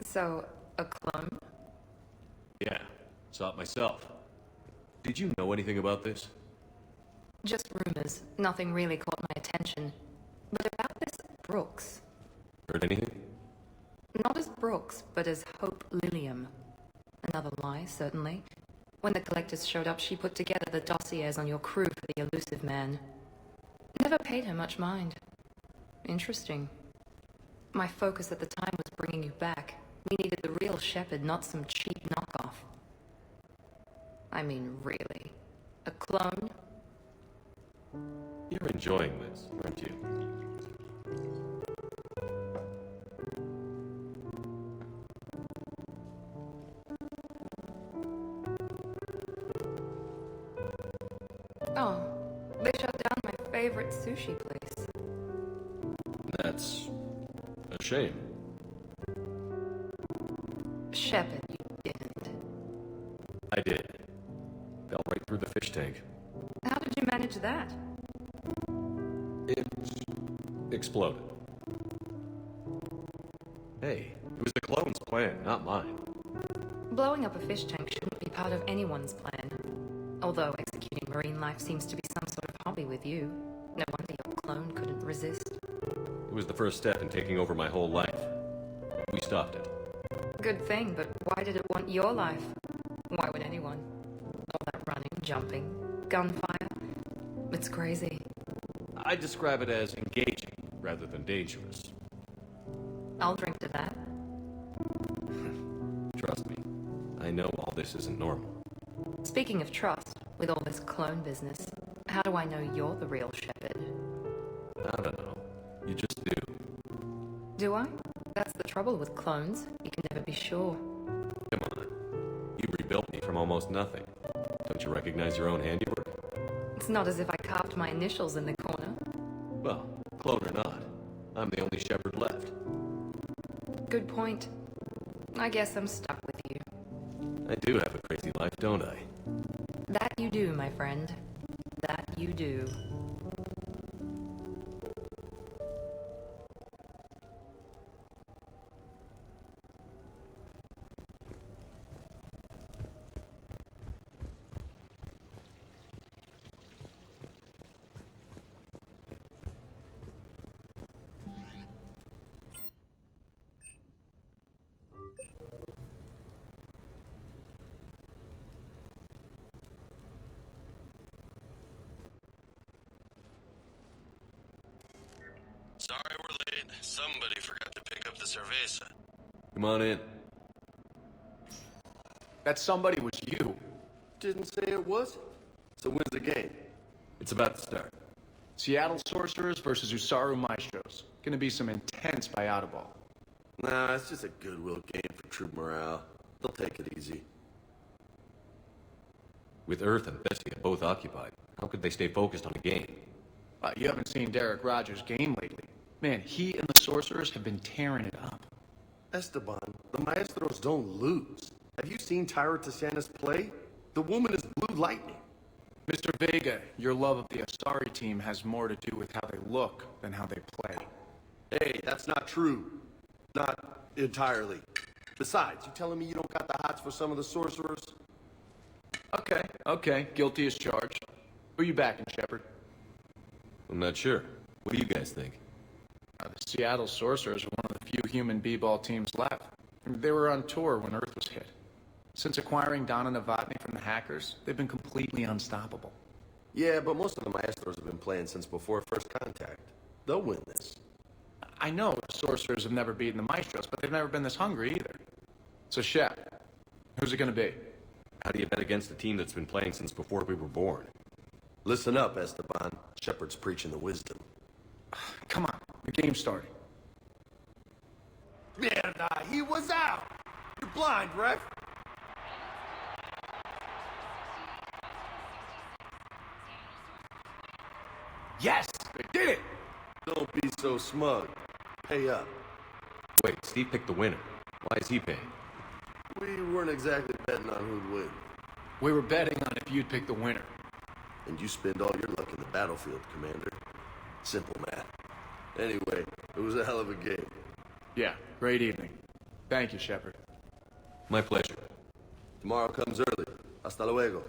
So, a clone? Yeah, saw it myself. Did you know anything about this? Just rumors. Nothing really caught my attention. But about this Brooks. Heard anything? Not as Brooks, but as Hope Lilium. Another lie, certainly. When the collectors showed up, she put together the dossiers on your crew for the elusive man. Never paid her much mind. Interesting. My focus at the time was bringing you back. We needed the real Shepard, not some cheap knockoff. I mean, really. A clone? You're enjoying this, aren't you? Oh, they shut down my favorite sushi place. That's a shame. Shepard, you didn't. I did. Fell right through the fish tank. How did you manage that? It exploded. Hey, it was the clone's plan, not mine. Blowing up a fish tank shouldn't be part of anyone's plan. Although executing marine life seems to be some sort of hobby with you. No wonder your clone couldn't resist. It was the first step in taking over my whole life. We stopped it. Good thing, but why did it want your life? Why would anyone? All that running, jumping, gunfire. It's crazy. I describe it as engaging rather than dangerous. I'll drink to that. Trust me, I know all this isn't normal. Speaking of trust, with all this clone business, how do I know you're the real Shepard? I don't know. You just do. Do I? That's the trouble with clones. You can never be sure. Come on. You rebuilt me from almost nothing. Don't you recognize your own handiwork? It's not as if I carved my initials in the corner. Well, clone or not, I'm the only Shepard left. Good point. I guess I'm stuck with you. I do have a crazy life, don't I? That you do, my friend. That you do. Sorry we're late. Somebody forgot to pick up the cerveza. Come on in. That somebody was you. Didn't say it was. So when's the game? It's about to start. Seattle Sorcerers versus Usaru Maestros. Gonna be some intense biata ball. Nah, it's just a goodwill game for troop morale. They'll take it easy. With Earth and Thessia both occupied, how could they stay focused on the game? You haven't seen Derek Rogers' game lately. Man, he and the Sorcerers have been tearing it up. Esteban, the Maestros don't lose. Have you seen Tyra Tiziana's play? The woman is blue lightning. Mr. Vega, your love of the Asari team has more to do with how they look than how they play. Hey, that's not true. Not entirely. Besides, you telling me you don't got the hots for some of the Sorcerers? Okay, guilty as charged. Who you backing, Shepard? I'm not sure. What do you guys think? The Seattle Sorcerers are one of the few human b-ball teams left. They were on tour when Earth was hit. Since acquiring Donna Novotny from the hackers, they've been completely unstoppable. Yeah, but most of the Maestros have been playing since before First Contact. They'll win this. I know the Sorcerers have never beaten the Maestros, but they've never been this hungry either. So, Shep, who's it gonna be? How do you bet against a team that's been playing since before we were born? Listen up, Esteban. Shepard's preaching the wisdom. Come on, the game's starting. Man, he was out! You're blind, ref! Yes! They did it! Don't be so smug. Pay up. Wait, Steve picked the winner. Why is he paying? We weren't exactly betting on who'd win. We were betting on if you'd pick the winner. And you spend all your luck in the battlefield, Commander. Simple math. Anyway, it was a hell of a game. Yeah, great evening. Thank you, Shepard. My pleasure. Tomorrow comes early. Hasta luego.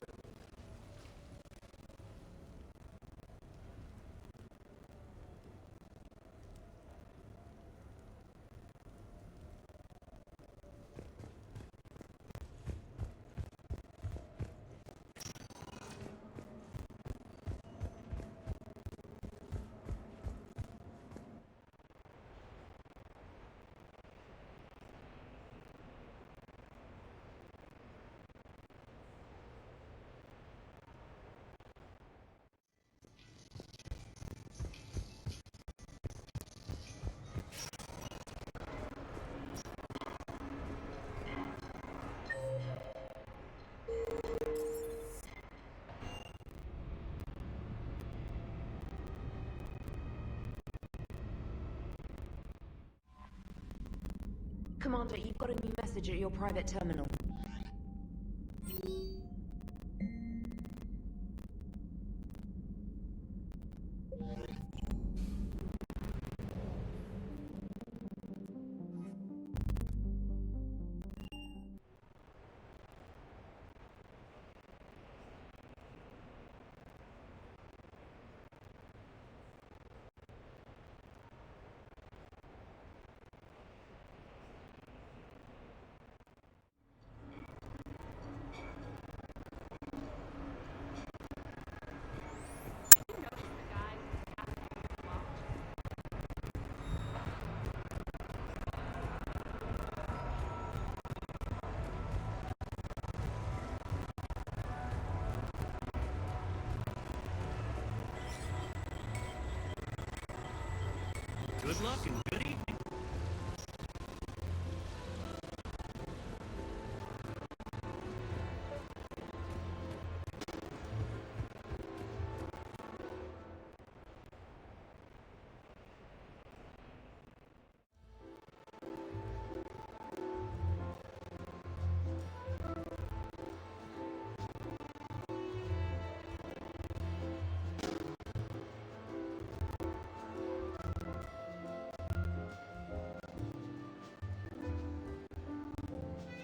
Commander, you've got a new message at your private terminal. Good luck and good evening.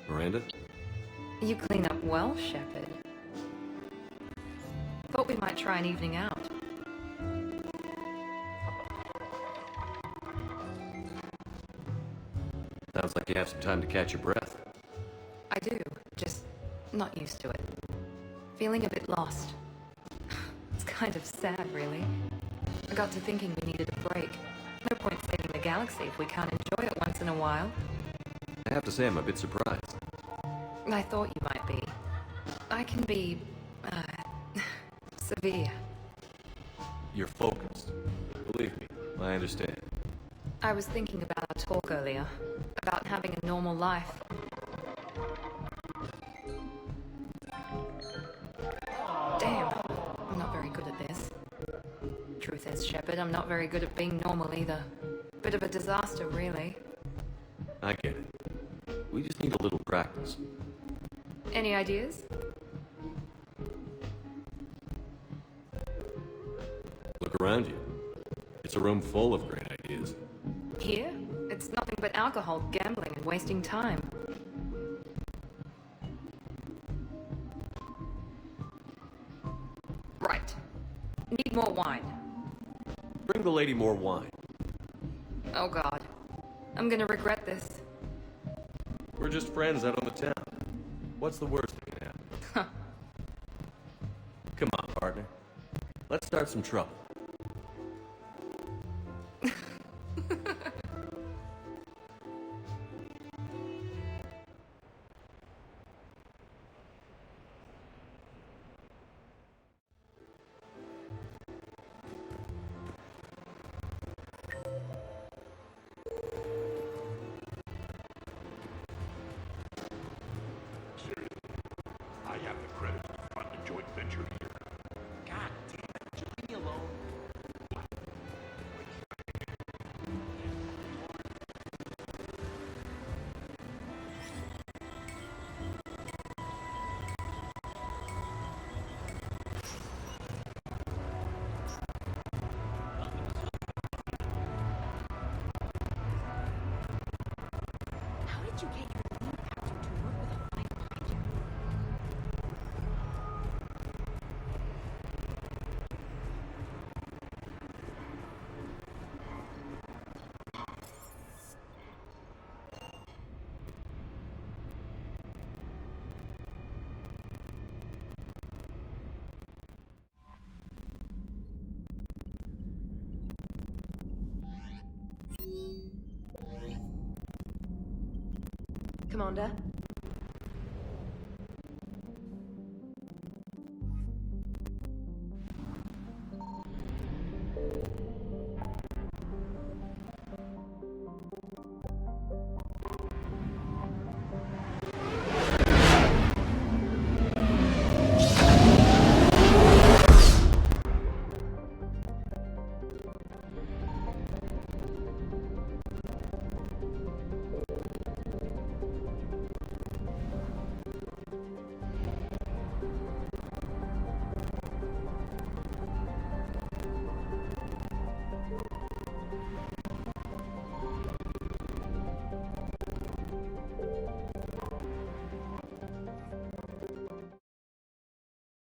Miranda? You clean up well, Shepard. Thought we might try an evening out. Sounds like you have some time to catch your breath. I do, just not used to it. Feeling a bit lost. It's kind of sad, really. I got to thinking we needed a break. No point saving the galaxy if we can't enjoy it once in a while. I have to say I'm a bit surprised. I thought you might be. I can be, severe. You're focused. Believe me, I understand. I was thinking about our talk earlier, about having a normal life. Damn, I'm not very good at this. Truth is, Shepard, I'm not very good at being normal either. Bit of a disaster, really. I get it. We just need a little practice. Any ideas? Look around you. It's a room full of great ideas. Here? It's nothing but alcohol, gambling, and wasting time. Right. Need more wine. Bring the lady more wine. Oh god. I'm gonna regret this. We're just friends out on the town. What's the worst that can happen? Come on, partner. Let's start some trouble. I have the credit to fund the joint venture here. God damn it, would you leave me alone? Commander.